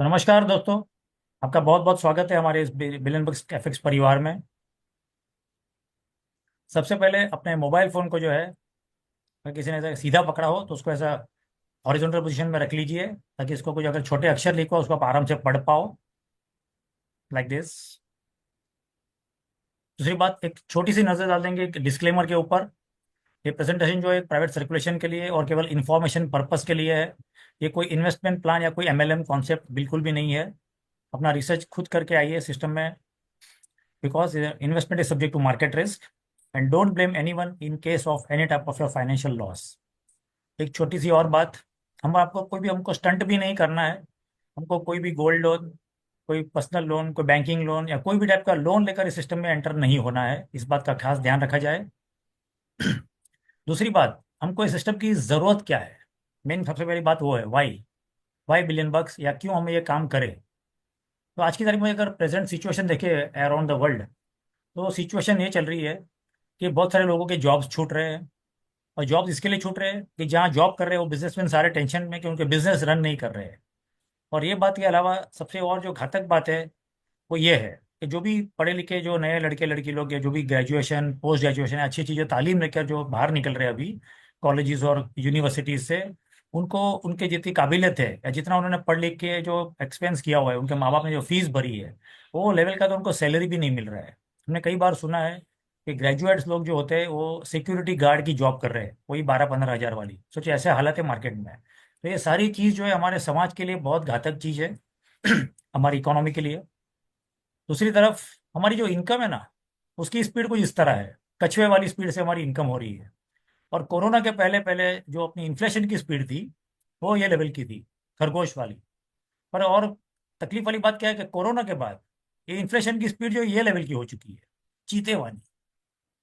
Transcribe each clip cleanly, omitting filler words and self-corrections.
तो नमस्कार दोस्तों। आपका बहुत बहुत स्वागत है हमारे इस बिलियन बुक्स एफएक्स परिवार में। सबसे पहले अपने मोबाइल फ़ोन को जो है, अगर किसी ने ऐसा सीधा पकड़ा हो तो उसको ऐसा हॉरिजॉन्टल पोजीशन में रख लीजिए, ताकि इसको कुछ अगर छोटे अक्षर लिखो उसको आप आराम से पढ़ पाओ, लाइक दिस। दूसरी बात, एक छोटी सी नज़र डाल देंगे एक डिस्क्लेमर के ऊपर। ये प्रेजेंटेशन जो है प्राइवेट सर्कुलेशन के लिए और केवल इंफॉर्मेशन पर्पस के लिए है। ये कोई इन्वेस्टमेंट प्लान या कोई एमएलएम कॉन्सेप्ट बिल्कुल भी नहीं है। अपना रिसर्च खुद करके आइए सिस्टम में, because investment is subject to market risk, and don't blame anyone in case of any type of your financial loss। एक छोटी सी और बात, हम आपको कोई भी हमको स्टंट भी नहीं करना है। हमको कोई भी गोल्ड लोन, कोई पर्सनल लोन, कोई बैंकिंग लोन या कोई भी टाइप का लोन लेकर इस सिस्टम में एंटर नहीं होना है। इस बात का खास ध्यान रखा जाए। दूसरी बात, हमको इस सिस्टम की ज़रूरत क्या है। मेन सबसे पहली बात वो है वाई। वाई बिलियन बक्स, या क्यों हमें ये काम करें। तो आज की तारीख में अगर प्रेजेंट सिचुएशन देखें अराउंड द वर्ल्ड, तो सिचुएशन ये चल रही है कि बहुत सारे लोगों के जॉब्स छूट रहे हैं। और जॉब्स इसके लिए छूट रहे हैं कि जहाँ जॉब कर रहे हैं वो बिजनेसमैन सारे टेंशन में कि उनके बिजनेस रन नहीं कर रहे हैं। और ये बात के अलावा सबसे और जो घातक बात है वो ये है कि जो भी पढ़े लिखे जो नए लड़के लड़की लोग या जो भी ग्रेजुएशन पोस्ट ग्रेजुएशन अच्छी चीज़ें तालीम लेकर जो बाहर निकल रहे हैं अभी कॉलेजेस और यूनिवर्सिटीज से, उनको उनके जितनी काबिलियत है या जितना उन्होंने पढ़ लिख के जो एक्सपेंस किया हुआ है, उनके माँ बाप ने जो फीस भरी है, वो लेवल का तो उनको सैलरी भी नहीं मिल रहा है। हमने कई बार सुना है कि ग्रेजुएट्स लोग जो होते हैं वो सिक्योरिटी गार्ड की जॉब कर रहे हैं, वही 12-15 हज़ार वाली। सोचिए ऐसे हालत है मार्केट में। तो ये सारी चीज़ जो है हमारे समाज के लिए बहुत घातक चीज़ है, हमारी इकोनॉमी के लिए। दूसरी तरफ हमारी जो इनकम है ना, उसकी स्पीड कुछ इस तरह है, कछुए वाली स्पीड से हमारी इनकम हो रही है। और कोरोना के पहले पहले जो अपनी इन्फ्लेशन की स्पीड थी वो ये लेवल की थी, खरगोश वाली। पर और तकलीफ वाली बात क्या है कि कोरोना के बाद ये इन्फ्लेशन की स्पीड जो ये लेवल की हो चुकी है, चीते वाली।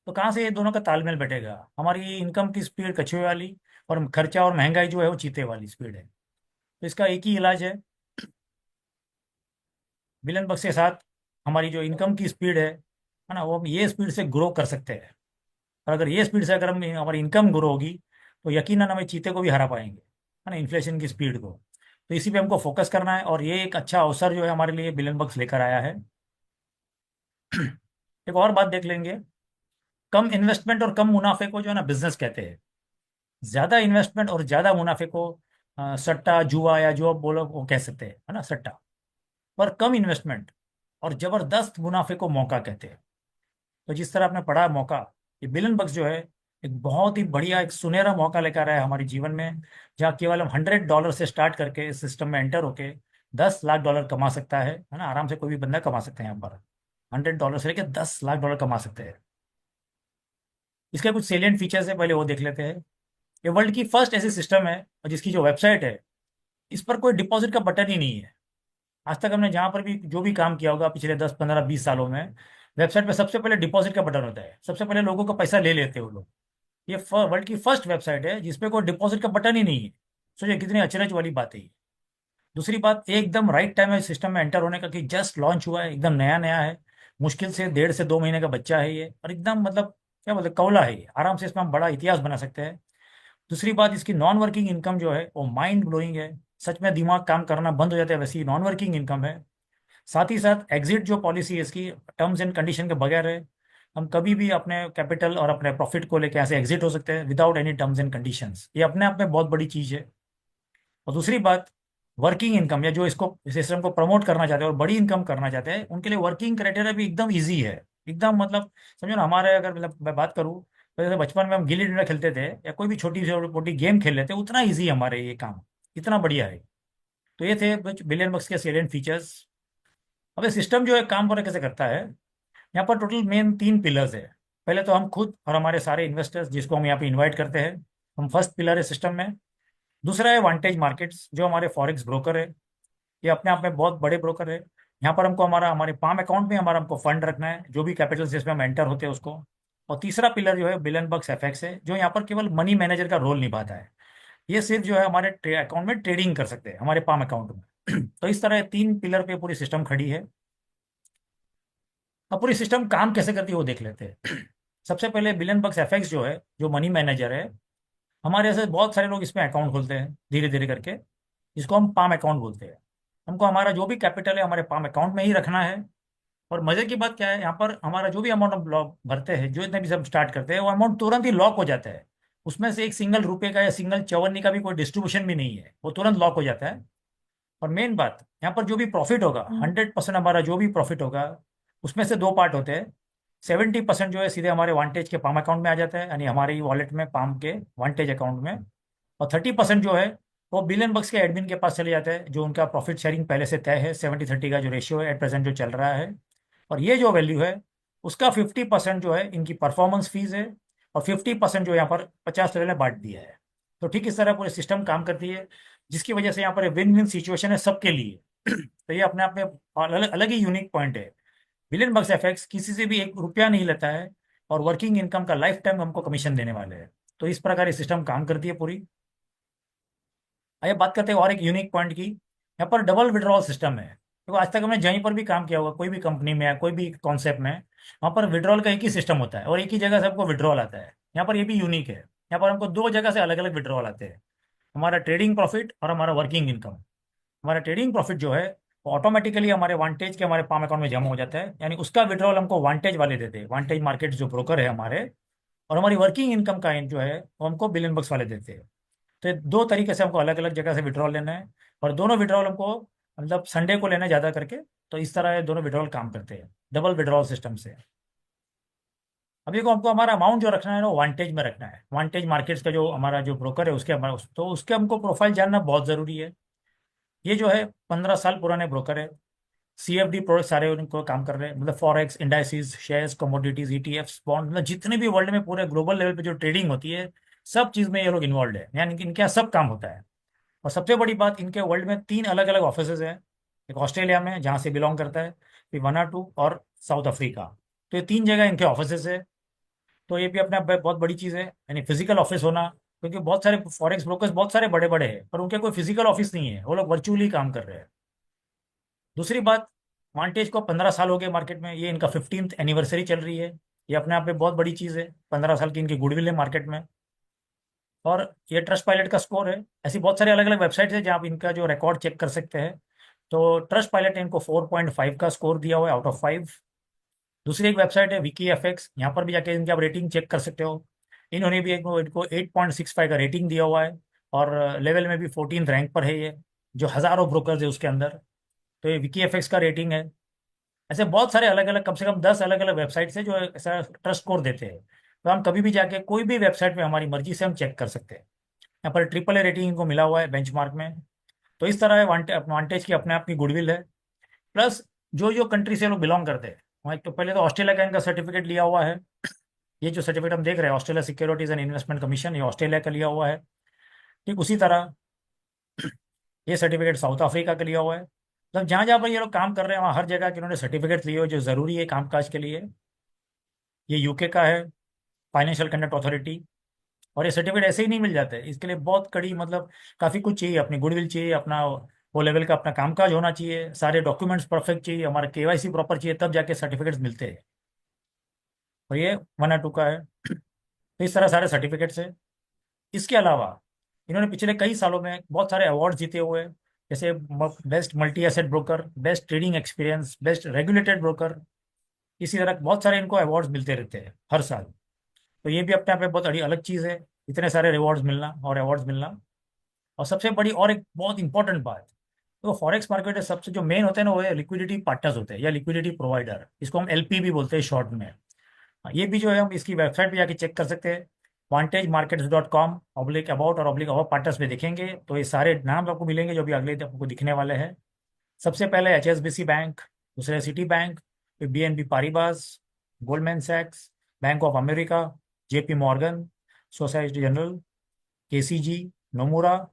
तो कहाँ से ये दोनों का तालमेल बैठेगा। हमारी इनकम की स्पीड कछुए वाली और खर्चा और महंगाई जो है वो चीते वाली स्पीड है। तो इसका एक ही इलाज है, विलन बक्स के साथ हमारी जो इनकम की स्पीड है ना, वो हम ये स्पीड से ग्रो कर सकते हैं। और अगर ये स्पीड से अगर हम हमारी इनकम ग्रो होगी तो यकीनन हमें चीते को भी हरा पाएंगे, है ना, इन्फ्लेशन की स्पीड को। तो इसी पे हमको फोकस करना है और ये एक अच्छा अवसर जो है हमारे लिए बिलन बक्स लेकर आया है। एक और बात देख लेंगे, कम इन्वेस्टमेंट और कम मुनाफे को जो है ना बिजनेस कहते हैं। ज्यादा इन्वेस्टमेंट और ज्यादा मुनाफे को सट्टा जुआ या जो आप बोलो वो कह सकते हैं, है ना, सट्टा। पर कम इन्वेस्टमेंट और जबरदस्त मुनाफे को मौका कहते हैं। तो जिस तरह आपने पढ़ा मौका, ये बिलन बक्स जो है एक बहुत ही बढ़िया एक सुनहरा मौका लेकर आया है हमारे जीवन में, जहाँ केवल हम $100 से स्टार्ट करके इस सिस्टम में एंटर होके $10 लाख कमा सकता है ना, आराम से कोई भी बंदा कमा सकते हैं यहाँ पर। $100 से लेकर $10 लाख कमा सकते हैं। इसके कुछ सेलियंट फीचर्स है, पहले वो देख लेते हैं। ये वर्ल्ड की फर्स्ट ऐसी सिस्टम है और जिसकी जो वेबसाइट है, इस पर कोई डिपॉजिट का बटन ही नहीं है। आज तक हमने जहाँ पर भी जो भी काम किया होगा पिछले 10-15-20 सालों में, वेबसाइट पे सबसे पहले डिपॉजिट का बटन होता है, सबसे पहले लोगों को पैसा ले लेते हैं वो लोग। ये वर्ल्ड की फर्स्ट वेबसाइट है जिसपे कोई डिपॉजिट का बटन ही नहीं है। सोचिए कितनी अचरज वाली बात है ये। दूसरी बात, एकदम राइट टाइम है सिस्टम में एंटर होने का, कि जस्ट लॉन्च हुआ है, एकदम नया नया है। मुश्किल से 1.5 से 2 महीने का बच्चा है ये, और एकदम मतलब क्या बोलते कौला है ये, आराम से इसमें हम बड़ा इतिहास बना सकते हैं। दूसरी बात, इसकी नॉन वर्किंग इनकम जो है वो माइंड ब्लोइंग है। सच में दिमाग काम करना बंद हो जाता है वैसी नॉन वर्किंग इनकम है। साथ ही साथ एग्जिट जो पॉलिसी है इसकी, टर्म्स एंड कंडीशन के बगैर है। हम कभी भी अपने कैपिटल और अपने प्रॉफिट को लेकर ऐसे एग्जिट हो सकते हैं without any terms and conditions. ये अपने आप में बहुत बड़ी चीज़ है। और दूसरी बात, वर्किंग इनकम या जो इसको सिस्टम को प्रमोट करना चाहते हैं और बड़ी इनकम करना चाहते हैं, उनके लिए वर्किंग क्राइटेरिया भी एकदम ईजी है। एकदम मतलब समझो ना, हमारे अगर मतलब मैं बात करूँ तो जैसे बचपन में हम गिल्ली डंडा खेलते थे या कोई भी छोटी से छोटी गेम खेल लेते, उतना ईजी है हमारे ये काम, इतना बढ़िया है। तो ये थे बिलियन बक्स के सेलियंट फीचर्स। अब ये सिस्टम जो है काम पर कैसे करता है, यहाँ पर टोटल मेन 3 पिलर्स है। पहले तो हम खुद और हमारे सारे इन्वेस्टर्स जिसको हम यहाँ पे इनवाइट करते हैं, हम फर्स्ट पिलर है सिस्टम में। दूसरा है वांटेज मार्केट्स, जो हमारे फॉरेक्स ब्रोकर है। ये अपने आप में बहुत बड़े ब्रोकर है। यहाँ पर हमको हमारे पाम अकाउंट में हमारा हमको फंड रखना है, जो भी कैपिटल जिसमें हम एंटर होते हैं उसको। और तीसरा पिलर जो है बिलियन बक्स एफएक्स है, जो यहाँ पर केवल मनी मैनेजर का रोल निभाता है। ये सिर्फ जो है हमारे अकाउंट में ट्रेडिंग कर सकते हैं, हमारे पाम अकाउंट में। तो इस तरह 3 पिलर पे पूरी सिस्टम खड़ी है। अब पूरी सिस्टम काम कैसे करती है वो देख लेते हैं। सबसे पहले बिलियन बक्स एफएक्स जो है, जो मनी मैनेजर है, हमारे ऐसे बहुत सारे लोग इसमें अकाउंट खोलते हैं धीरे धीरे करके, जिसको हम पाम अकाउंट बोलते हैं, है हमको हमारा जो भी कैपिटल है हमारे पाम अकाउंट में ही रखना है। और मजे की बात क्या है, यहाँ पर हमारा जो भी अमाउंट हम लॉक भरते हैं, जो इतने भी सब स्टार्ट करते हैं, वो अमाउंट तुरंत ही लॉक हो जाता है। उसमें से एक सिंगल रुपए का या सिंगल चवन्नी का भी कोई डिस्ट्रीब्यूशन भी नहीं है, वो तुरंत लॉक हो जाता है। और मेन बात, यहाँ पर जो भी प्रॉफिट होगा, 100% हमारा जो भी प्रॉफिट होगा, उसमें से दो पार्ट होते हैं। 70% जो है सीधे हमारे वांटेज के पाम अकाउंट में आ जाता है, यानी हमारी वॉलेट में, पाम के वांटेज अकाउंट में। और 30% जो है वो बिलियन बक्स के एडमिन के पास चले जाता है, जो उनका प्रॉफिट शेयरिंग पहले से तय है, 70-30 का जो रेशियो है एट प्रेजेंट जो चल रहा है। और ये जो वैल्यू है, उसका 50% जो है इनकी परफॉर्मेंस फीस है, और 50% जो यहाँ पर 50 लेवल में बांट दिया है। तो ठीक इस तरह पूरे सिस्टम काम करती है, जिसकी वजह से यहाँ पर विन विन सिचुएशन है सबके लिए। तो ये अपने आप में अलग अलग ही यूनिक पॉइंट है। बिलियन बक्स एफएक्स किसी से भी एक रुपया नहीं लेता है, और वर्किंग इनकम का लाइफ टाइम हमको कमीशन देने वाले हैं। तो इस प्रकार ये सिस्टम काम करती है पूरी। आइए बात करते हैं और एक यूनिक पॉइंट की। यहाँ पर डबल विड्रॉल सिस्टम है। देखो आज तक हमने जहीं पर भी काम किया होगा, कोई भी कंपनी में या कोई भी कॉन्सेप्ट में, वहाँ पर विड्रॉल का एक ही सिस्टम होता है और एक ही जगह से हमको विड्रॉल आता है। यहाँ पर ये भी यूनिक है, यहाँ पर हमको दो जगह से अलग अलग विड्रॉल आते हैं, हमारा ट्रेडिंग प्रॉफिट और हमारा वर्किंग इनकम। हमारा ट्रेडिंग प्रॉफिट जो है वो ऑटोमेटिकली हमारे वांटेज के हमारे पाम अकाउंट में जमा हो जाता है, यानी उसका विड्रॉल हमको वांटेज वाले देते हैं, वांटेज मार्केट जो ब्रोकर है हमारे। और हमारी वर्किंग इनकम का जो है वो हमको बिलियन बक्स वाले देते हैं। तो ये दो तरीके से हमको अलग अलग जगह से विड्रॉल लेना है, और दोनों विड्रॉल हमको मतलब संडे को लेना है ज़्यादा करके। तो इस तरह ये दोनों विड्रॉल काम करते हैं डबल विड्रॉल सिस्टम से। अभी को हमको हमारा अमाउंट जो रखना है ना, वांटेज में रखना है, वांटेज मार्केट्स का जो हमारा जो ब्रोकर है उसके हमारा, तो उसके हमको प्रोफाइल जानना बहुत ज़रूरी है। ये जो है 15 साल पुराने ब्रोकर है। सीएफडी प्रोडक्ट सारे उनको काम कर रहे हैं, मतलब forex, indices, shares, commodities, ETFs, bond, मतलब जितने भी वर्ल्ड में पूरे ग्लोबल लेवल पे जो ट्रेडिंग होती है, सब चीज़ में ये लोग इन्वॉल्व है, यानी कि इनके यहाँ सब काम होता है। और सबसे बड़ी बात, इनके वर्ल्ड में 3 अलग अलग ऑफिसेज हैं। एक ऑस्ट्रेलिया में जहाँ से बिलोंग करता है, फिर वनाटू, और साउथ अफ्रीका। तो ये 3 जगह इनके ऑफिसेज है। तो ये भी अपने आप में बहुत बड़ी चीज़ है, यानी फिजिकल ऑफिस होना। क्योंकि बहुत सारे फॉरेक्स ब्रोकर्स बहुत सारे बड़े बड़े हैं, पर उनके कोई फिजिकल ऑफिस नहीं है, वो लोग वर्चुअली काम कर रहे हैं। दूसरी बात, वांटेज को 15 साल हो गए मार्केट में, ये इनका 15th एनिवर्सरी चल रही है। ये अपने आप में बहुत बड़ी चीज़ है, 15 साल की इनकी गुडविल है मार्केट में। और ये ट्रस्ट पायलट का स्कोर है। ऐसी बहुत सारी अलग अलग वेबसाइट्स है जहाँ आप इनका जो रिकॉर्ड चेक कर सकते हैं। तो ट्रस्ट पायलट ने इनको 4.5 का स्कोर दिया हुआ है आउट ऑफ 5। दूसरी एक वेबसाइट है विकी एफएक्स, यहाँ पर भी जाके इनकी आप रेटिंग चेक कर सकते हो। इन्होंने भी इनको 8.65 का रेटिंग दिया हुआ है, और लेवल में भी 14th रैंक पर है ये, जो हज़ारों ब्रोकर्स है उसके अंदर। तो ये विकी एफएक्स का रेटिंग है। ऐसे बहुत सारे अलग अलग, कम से कम 10 अलग अलग वेबसाइट्स है जो ऐसा ट्रस्ट स्कोर देते हैं। तो हम कभी भी जाके कोई भी वेबसाइट में हमारी मर्जी से हम चेक कर सकते हैं। यहाँ पर AAA रेटिंग इनको मिला हुआ है बेंचमार्क में। तो इस तरह वांटेज की अपने आप की गुडविल है। प्लस जो जो कंट्री से लोग बिलोंग करते हैं, वहाँ एक तो पहले तो ऑस्ट्रेलिया का इनका सर्टिफिकेट लिया हुआ है। ये जो सर्टिफिकेट हम देख रहे हैं, Australia securities and investment commission, ये ऑस्ट्रेलिया का लिया हुआ है। ठीक उसी तरह ये सर्टिफिकेट साउथ अफ्रीका का लिया हुआ है। मतलब जहाँ जहाँ पर ये लोग काम कर रहे हैं, वहाँ हर जगह के इन्होंने सर्टिफिकेट लिए हुए जो ज़रूरी है कामकाज के लिए। ये यूके का है, फाइनेंशियल कंडक्ट अथॉरिटी। और ये सर्टिफिकेट ऐसे ही नहीं मिल जाते, इसके लिए बहुत कड़ी मतलब काफ़ी कुछ चाहिए, अपनी गुडविल चाहिए, अपना वो लेवल का अपना कामकाज होना चाहिए, सारे डॉक्यूमेंट्स परफेक्ट चाहिए, हमारा केवाईसी प्रॉपर चाहिए, तब जाके सर्टिफिकेट्स मिलते हैं। और ये 1 और 2 का है। तो इस तरह सारे सर्टिफिकेट्स है। इसके अलावा इन्होंने पिछले कई सालों में बहुत सारे अवार्ड जीते हुए हैं, जैसे best multi asset broker, best trading experience, best regulated broker. इसी तरह बहुत सारे इनको अवार्ड्स मिलते रहते हैं हर साल। तो ये भी अपने आप में बहुत बड़ी अलग चीज़ है, इतने सारे रिवॉर्ड्स मिलना और अवार्ड्स मिलना। और सबसे बड़ी और एक बहुत इंपॉर्टेंट बात, तो फॉरेक्स मार्केट में सबसे जो मेन होते हैं ना, वो है लिक्विडिटी पार्टनर्स होते हैं या लिक्विडिटी प्रोवाइडर, इसको हम एलपी भी बोलते हैं शॉर्ट में। ये भी जो है हम इसकी वेबसाइट पे जाके चेक कर सकते हैं, vantagemarkets.com/about और /our पार्टनर्स में देखेंगे तो ये सारे नाम आपको मिलेंगे जो भी अगले आपको दिखने वाले हैं। सबसे पहले HSBC बैंक, दूसरे सिटी बैंक, फिर BNP पारिबास, गोल्डमैन सैक्स, Bank of America, JP Morgan, Societe Generale, KCG, Nomura,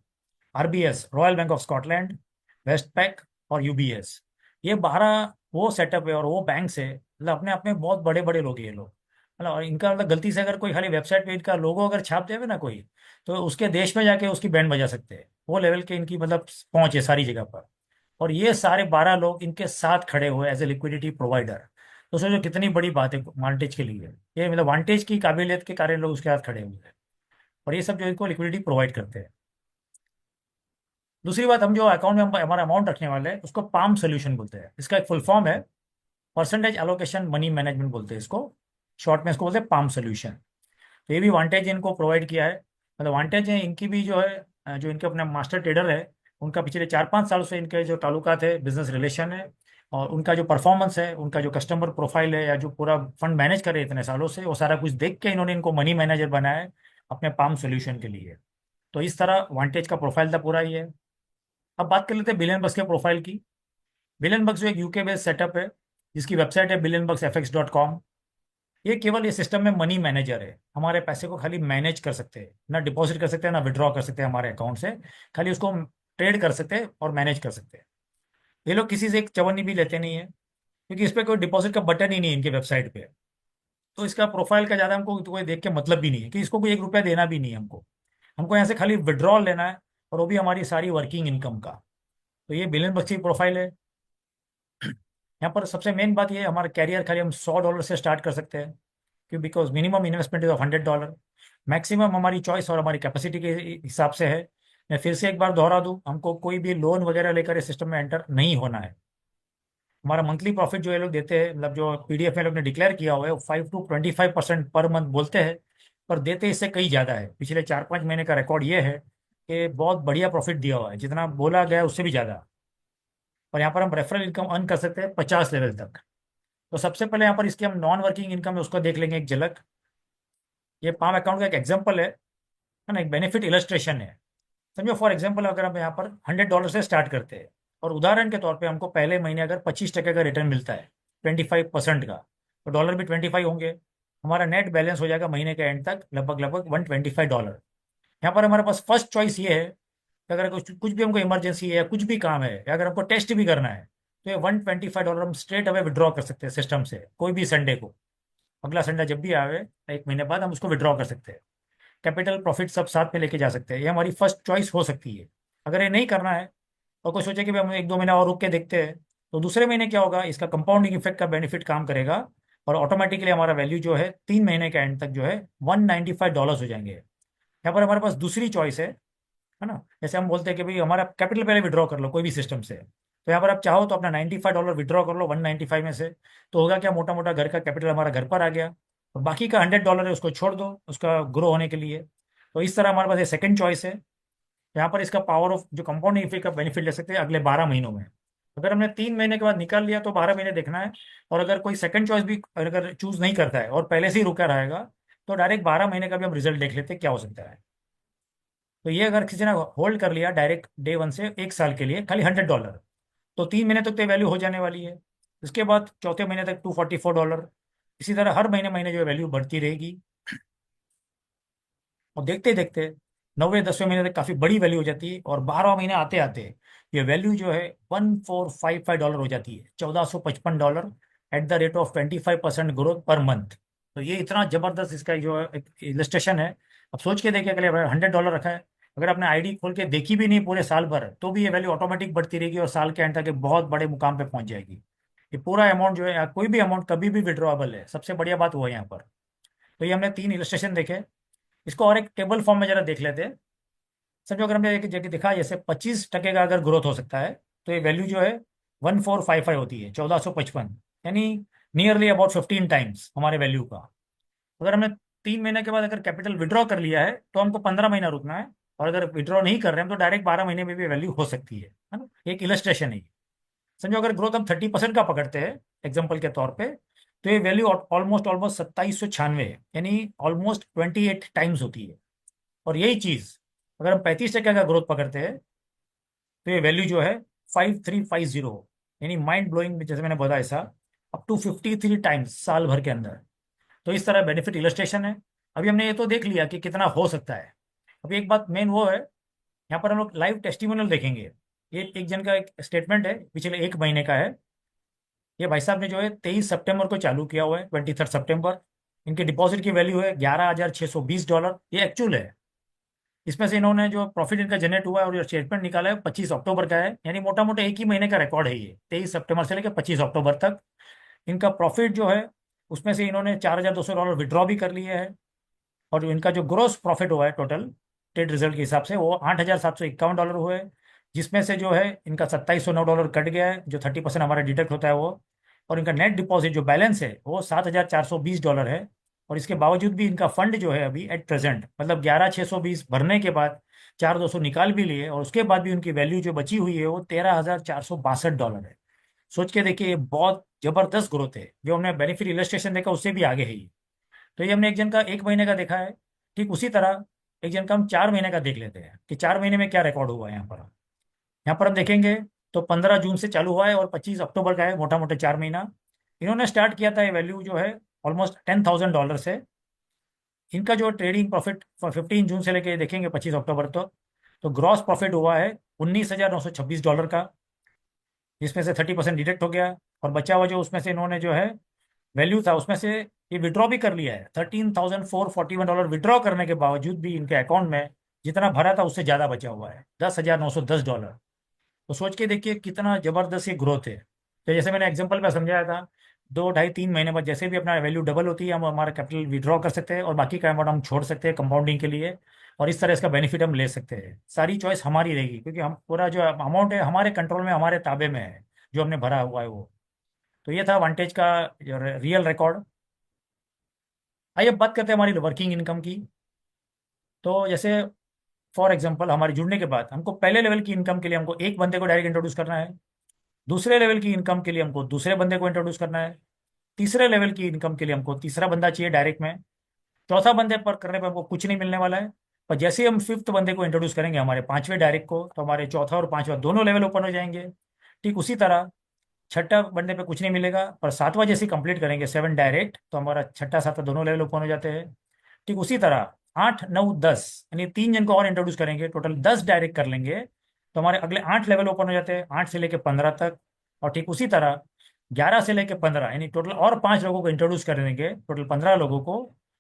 RBS, Royal Bank of Scotland, Westpac, और UBS। ये 12 वो सेटअप है और वो बैंक है, मतलब अपने आप में बहुत बड़े बड़े लोग हैं ये लोग। मतलब और इनका मतलब गलती से अगर कोई खाली वेबसाइट पे इनका लोगो अगर छाप देवे ना कोई, तो उसके देश में जाके उसकी बैंड बजा सकते हैं, वो लेवल के इनकी मतलब पहुंच है सारी जगह पर। और ये सारे 12 लोग इनके साथ खड़े हुए एज ए लिक्विडिटी प्रोवाइडर। तो सोचो कितनी बड़ी बात है वांटेज के लिए, ये मतलब वांटेज की काबिलियत के कारण लोग उसके साथ खड़े हुए हैं, और ये सब जो इनको लिक्विडिटी प्रोवाइड करते हैं। दूसरी बात, हम जो अकाउंट में हमारा अमाउंट रखने वाले हैं उसको पाम सोल्यूशन बोलते हैं। इसका एक फुल फॉर्म है परसेंटेज एलोकेशन मनी मैनेजमेंट बोलते हैं इसको, शॉर्ट में इसको बोलते हैं पाम सोल्यूशन। तो ये भी वांटेज इनको प्रोवाइड किया है। मतलब वांटेज है इनकी भी जो है जो इनके अपने मास्टर ट्रेडर है उनका पिछले 4-5 साल से इनके जो ताल्लुकात है, बिजनेस रिलेशन है, और उनका जो परफॉर्मेंस है, उनका जो कस्टमर प्रोफाइल है, या जो पूरा फंड मैनेज करे इतने सालों से, वो सारा कुछ देख के इन्होंने इनको मनी मैनेजर बनाया है अपने पाम सोल्यूशन के लिए। तो इस तरह वांटेज का प्रोफाइल था पूरा ये। अब बात कर लेते हैं बिलियन बक्स के प्रोफाइल की। बिलियन बक्स जो एक यूके बेस्ड सेटअप है, जिसकी वेबसाइट है billionbucksfx.com। ये केवल ये सिस्टम में मनी मैनेजर है, हमारे पैसे को खाली मैनेज कर सकते हैं, ना डिपॉजिट कर सकते हैं ना विड्रॉ कर सकते हैं हमारे अकाउंट से, खाली उसको ट्रेड कर सकते हैं और मैनेज कर सकते हैं। ये लोग किसी से एक चवन्नी भी लेते नहीं है, क्योंकि इस पर कोई डिपॉजिट का बटन ही नहीं है इनकी वेबसाइट पे। तो इसका प्रोफाइल का ज़्यादा हमको तो कोई देख के मतलब भी नहीं है कि इसको कोई 1 रुपया देना भी नहीं है हमको। हमको यहाँ से खाली विड्रॉल लेना है, और वो भी हमारी सारी वर्किंग इनकम का। तो ये बिलियन बक्स की प्रोफाइल है। यहाँ पर सबसे मेन बात ये है, हमारा कैरियर खाली हम $100 से स्टार्ट कर सकते हैं, क्यों? Because minimum investment is of $100। Maximum हमारी चॉइस और हमारी कैपेसिटी के हिसाब से है। मैं फिर से एक बार दोहरा दूं, हमको कोई भी लोन वगैरह लेकर इस सिस्टम में एंटर नहीं होना है। हमारा मंथली प्रॉफिट जो ये लोग देते हैं, मतलब जो पीडीएफ में लोग ने डिक्लेयर किया हुआ है, वो 5 to 25% पर मंथ बोलते हैं, पर देते इससे कई ज़्यादा है। पिछले 4-5 महीने का रिकॉर्ड ये है कि बहुत बढ़िया प्रॉफिट दिया हुआ है, जितना बोला गया है उससे भी ज़्यादा। और यहाँ पर हम रेफरल इनकम अर्न कर सकते हैं 50 लेवल तक। तो सबसे पहले यहाँ पर इसकी हम नॉन वर्किंग इनकम है उसको देख लेंगे एक झलक। ये पाम अकाउंट का एक एग्जाम्पल है ना, एक बेनिफिट इलस्ट्रेशन है। समझो फॉर एग्जाम्पल, अगर हम यहाँ पर $100 से स्टार्ट करते हैं, और उदाहरण के तौर पे हमको पहले महीने अगर 25% का रिटर्न मिलता है, 25% का, तो डॉलर भी 25 होंगे। हमारा नेट बैलेंस हो जाएगा महीने के एंड तक लगभग लगभग $125। यहाँ पर हमारे पास फर्स्ट चॉइस ये है कि अगर कुछ कुछ भी हमको इमरजेंसी है या कुछ भी काम है, या अगर हमको टेस्ट भी करना है, तो ये $125 हम स्ट्रेट अवे विड्रॉ कर सकते हैं सिस्टम से, कोई भी संडे को। अगला संडे जब भी आवे, 1 महीने बाद हम उसको विड्रॉ कर सकते हैं। कैपिटल प्रॉफिट सब साथ में लेके जा सकते हैं, ये हमारी फर्स्ट चॉइस हो सकती है। अगर ये नहीं करना है, और कोई सोचे कि भाई हम 1-2 महीना और रुक के देखते हैं, तो दूसरे महीने क्या होगा, इसका कंपाउंडिंग इफेक्ट का बेनिफिट काम करेगा, और ऑटोमेटिकली हमारा वैल्यू जो है 3 महीने के एंड तक जो है $195 हो जाएंगे। यहाँ पर हमारे पास दूसरी चॉइस है ना। जैसे हम बोलते हैं कि भाई हमारा कैपिटल पहले विड्रॉ कर लो कोई भी सिस्टम से, तो यहाँ पर आप चाहो तो अपना $95 विड्रॉ कर लो 195 में से, तो होगा क्या, मोटा मोटा घर का कैपिटल हमारा घर पर आ गया, और बाकी का $100 है उसको छोड़ दो उसका ग्रो होने के लिए। तो इस तरह हमारे पास ये सेकंड चॉइस है। यहाँ पर इसका पावर ऑफ जो कंपाउंडिंग इफेक्ट का बेनिफिट ले सकते हैं अगले 12 महीनों में। अगर हमने 3 महीने के बाद निकाल लिया तो 12 महीने देखना है। और अगर कोई सेकंड चॉइस भी अगर चूज नहीं करता है और पहले से ही रुका रहेगा, तो डायरेक्ट 12 महीने का भी हम रिजल्ट देख लेते हैं क्या हो सकता है। तो ये अगर किसी ने होल्ड कर लिया डायरेक्ट डे 1 से 1 साल के लिए खाली $100, तो 3 महीने तक तो वैल्यू हो जाने वाली है। इसके बाद चौथे महीने तक $244। इसी तरह हर महीने महीने जो वैल्यू बढ़ती रहेगी, और देखते देखते 9वें 10वें महीने तक काफ़ी बड़ी वैल्यू हो जाती है, और 12 महीने आते आते ये वैल्यू जो है $1455 हो जाती है, $1455 at the rate of 25% growth per month. तो ये इतना जबरदस्त इसका जो इलस्ट्रेशन है। अब सोच के देखिए, अगर $100 रखा है, अगर आपने आईडी खोल के देखी भी नहीं पूरे साल भर, तो भी ये वैल्यू ऑटोमेटिक बढ़ती रहेगी, और साल के एंड तक एक बहुत बड़े मुकाम पे पहुंच जाएगी। ये पूरा अमाउंट जो है, या कोई भी अमाउंट कभी भी विड्रॉएबल है, सबसे बढ़िया बात वो है यहाँ पर। तो ये हमने 3 इलस्ट्रेशन देखे। इसको और एक टेबल फॉर्म में जरा देख लेते हैं। समझो अगर हमने एक जगह दिखा, जैसे 25% का अगर ग्रोथ हो सकता है, तो ये वैल्यू जो है 1455 होती है, 1455, यानी नियरली अबाउट 15 टाइम्स हमारे वैल्यू का। अगर हमने 3 महीने के बाद अगर कैपिटल विड्रॉ कर लिया है, तो हमको 15 महीना रुकना है, और अगर विड्रॉ नहीं कर रहे हैं तो डायरेक्ट 12 महीने में भी वैल्यू हो सकती है ना। एक इलस्ट्रेशन है ये। समझो अगर ग्रोथ हम 30% का पकड़ते हैं एग्जाम्पल के तौर पे, तो ये वैल्यू ऑलमोस्ट ऑलमोस्ट 2796 है, यानी ऑलमोस्ट 28 टाइम्स होती है। और यही चीज अगर हम 35% का ग्रोथ पकड़ते हैं, तो ये वैल्यू जो है 5350, यानी माइंड ब्लोइंग, जैसे मैंने बताया ऐसा, अप टू 53 टाइम्स साल भर के अंदर। तो इस तरह बेनिफिट इलस्ट्रेशन है। अभी हमने ये तो देख लिया कि कितना हो सकता है। अभी एक बात मेन वो है, यहाँ पर हम लोग लाइव टेस्टिमोनियल देखेंगे। ये एक जन का एक स्टेटमेंट है, पिछले 1 महीने का है। ये भाई साहब ने जो है 23 सितंबर को चालू किया हुआ है, 23 सितंबर। इनके डिपॉजिट की वैल्यू है $11,620, ये एक्चुअल है। इसमें से इन्होंने जो प्रॉफिट इनका जनरेट हुआ है और जो स्टेटमेंट निकाला है 25 अक्टूबर का है, यानी मोटा मोटा एक ही महीने का रिकॉर्ड है ये, 23 सितंबर से लेकर 25 अक्टूबर तक। इनका प्रॉफिट जो है, उसमें से इन्होंने $4,200 विड्रॉ भी कर लिए हैं। और जो इनका जो ग्रोस प्रॉफिट हुआ है टोटल ट्रेड रिजल्ट के हिसाब से, वो $8,751 हुए, जिसमें से जो है इनका $2709 कट गया है, जो 30% हमारा डिडक्ट होता है वो। और इनका नेट डिपॉजिट जो बैलेंस है वो $7,420 है। और इसके बावजूद भी इनका फंड जो है अभी एट प्रेजेंट, मतलब 11,620 भरने के बाद 4,200 निकाल भी लिए, और उसके बाद भी उनकी वैल्यू जो बची हुई है वो $13,462 है। सोच के देखिए, ये बहुत जबरदस्त ग्रोथ है। जो हमने बेनिफिट इलस्ट्रेशन देखा उससे भी आगे है ये। तो ये हमने एक जन का 1 महीने का देखा है। ठीक उसी तरह एक जन का हम 4 महीने का देख लेते हैं कि 4 महीने में क्या रिकॉर्ड हुआ है यहाँ पर। यहाँ पर हम देखेंगे तो 15 जून से चालू हुआ है और 25 अक्टूबर का है, मोटा मोटा 4 महीना। इन्होंने स्टार्ट किया था, ये वैल्यू जो है ऑलमोस्ट $10,000 से। इनका जो ट्रेडिंग प्रॉफिट 15 जून से लेके देखेंगे 25 अक्टूबर तक, तो ग्रॉस प्रॉफिट हुआ है $19,926 का, जिसमें से 30% डिडक्ट हो गया। और बचा हुआ जो उसमें से इन्होंने जो है वैल्यू था उसमें से ये विड्रॉ भी कर लिया है। $13,441 विड्रॉ करने के बावजूद भी इनके अकाउंट में जितना भरा था उससे ज़्यादा बचा हुआ है, $10,910। तो सोच के देखिए कितना जबरदस्त ये ग्रोथ है। तो जैसे मैंने एग्जांपल में समझाया था, 2 ढाई 3 महीने बाद जैसे भी अपना वैल्यू डबल होती है, हम हमारा कैपिटल विड्रॉ कर सकते हैं और बाकी का अमाउंट हम छोड़ सकते हैं कंपाउंडिंग के लिए। और इस तरह इसका बेनिफिट हम ले सकते हैं। सारी चॉइस हमारी रहेगी, क्योंकि हम पूरा जो अमाउंट है हमारे कंट्रोल में, हमारे ताबे में है, जो हमने भरा हुआ है वो। तो ये था वांटेज का रियल रिकॉर्ड। आइए अब बात करते हैं हमारी वर्किंग इनकम की। तो जैसे फॉर एग्जांपल हमारे जुड़ने के बाद हमको पहले लेवल की इनकम के लिए हमको एक बंदे को डायरेक्ट इंट्रोड्यूस करना है। दूसरे लेवल की इनकम के लिए हमको दूसरे बंदे को इंट्रोड्यूस करना है। तीसरे लेवल की इनकम के लिए हमको तीसरा बंदा चाहिए डायरेक्ट में। चौथा बंदे पर करने पर हमको कुछ नहीं मिलने वाला है। पर जैसे ही हम फिफ्थ बंदे को इंट्रोड्यूस करेंगे हमारे पांचवें डायरेक्ट को, तो हमारे चौथा और पांचवा दोनों लेवल ओपन हो जाएंगे। ठीक उसी तरह छठा बंदे पे कुछ नहीं मिलेगा, पर सातवां जैसे कंप्लीट करेंगे 7 डायरेक्ट, तो हमारा छठा सातवां दोनों लेवल ओपन हो जाते हैं। ठीक उसी तरह 8 9 10, यानी 3 जन को और इंट्रोड्यूस करेंगे, टोटल 10 डायरेक्ट कर लेंगे, तो हमारे अगले 8 लेवल ओपन हो जाते हैं, 8 से लेके 15 तक। और ठीक उसी तरह 11 से लेके 15, यानी टोटल और 5 लोगों को इंट्रोड्यूस कर देंगे, टोटल 15 लोगों को।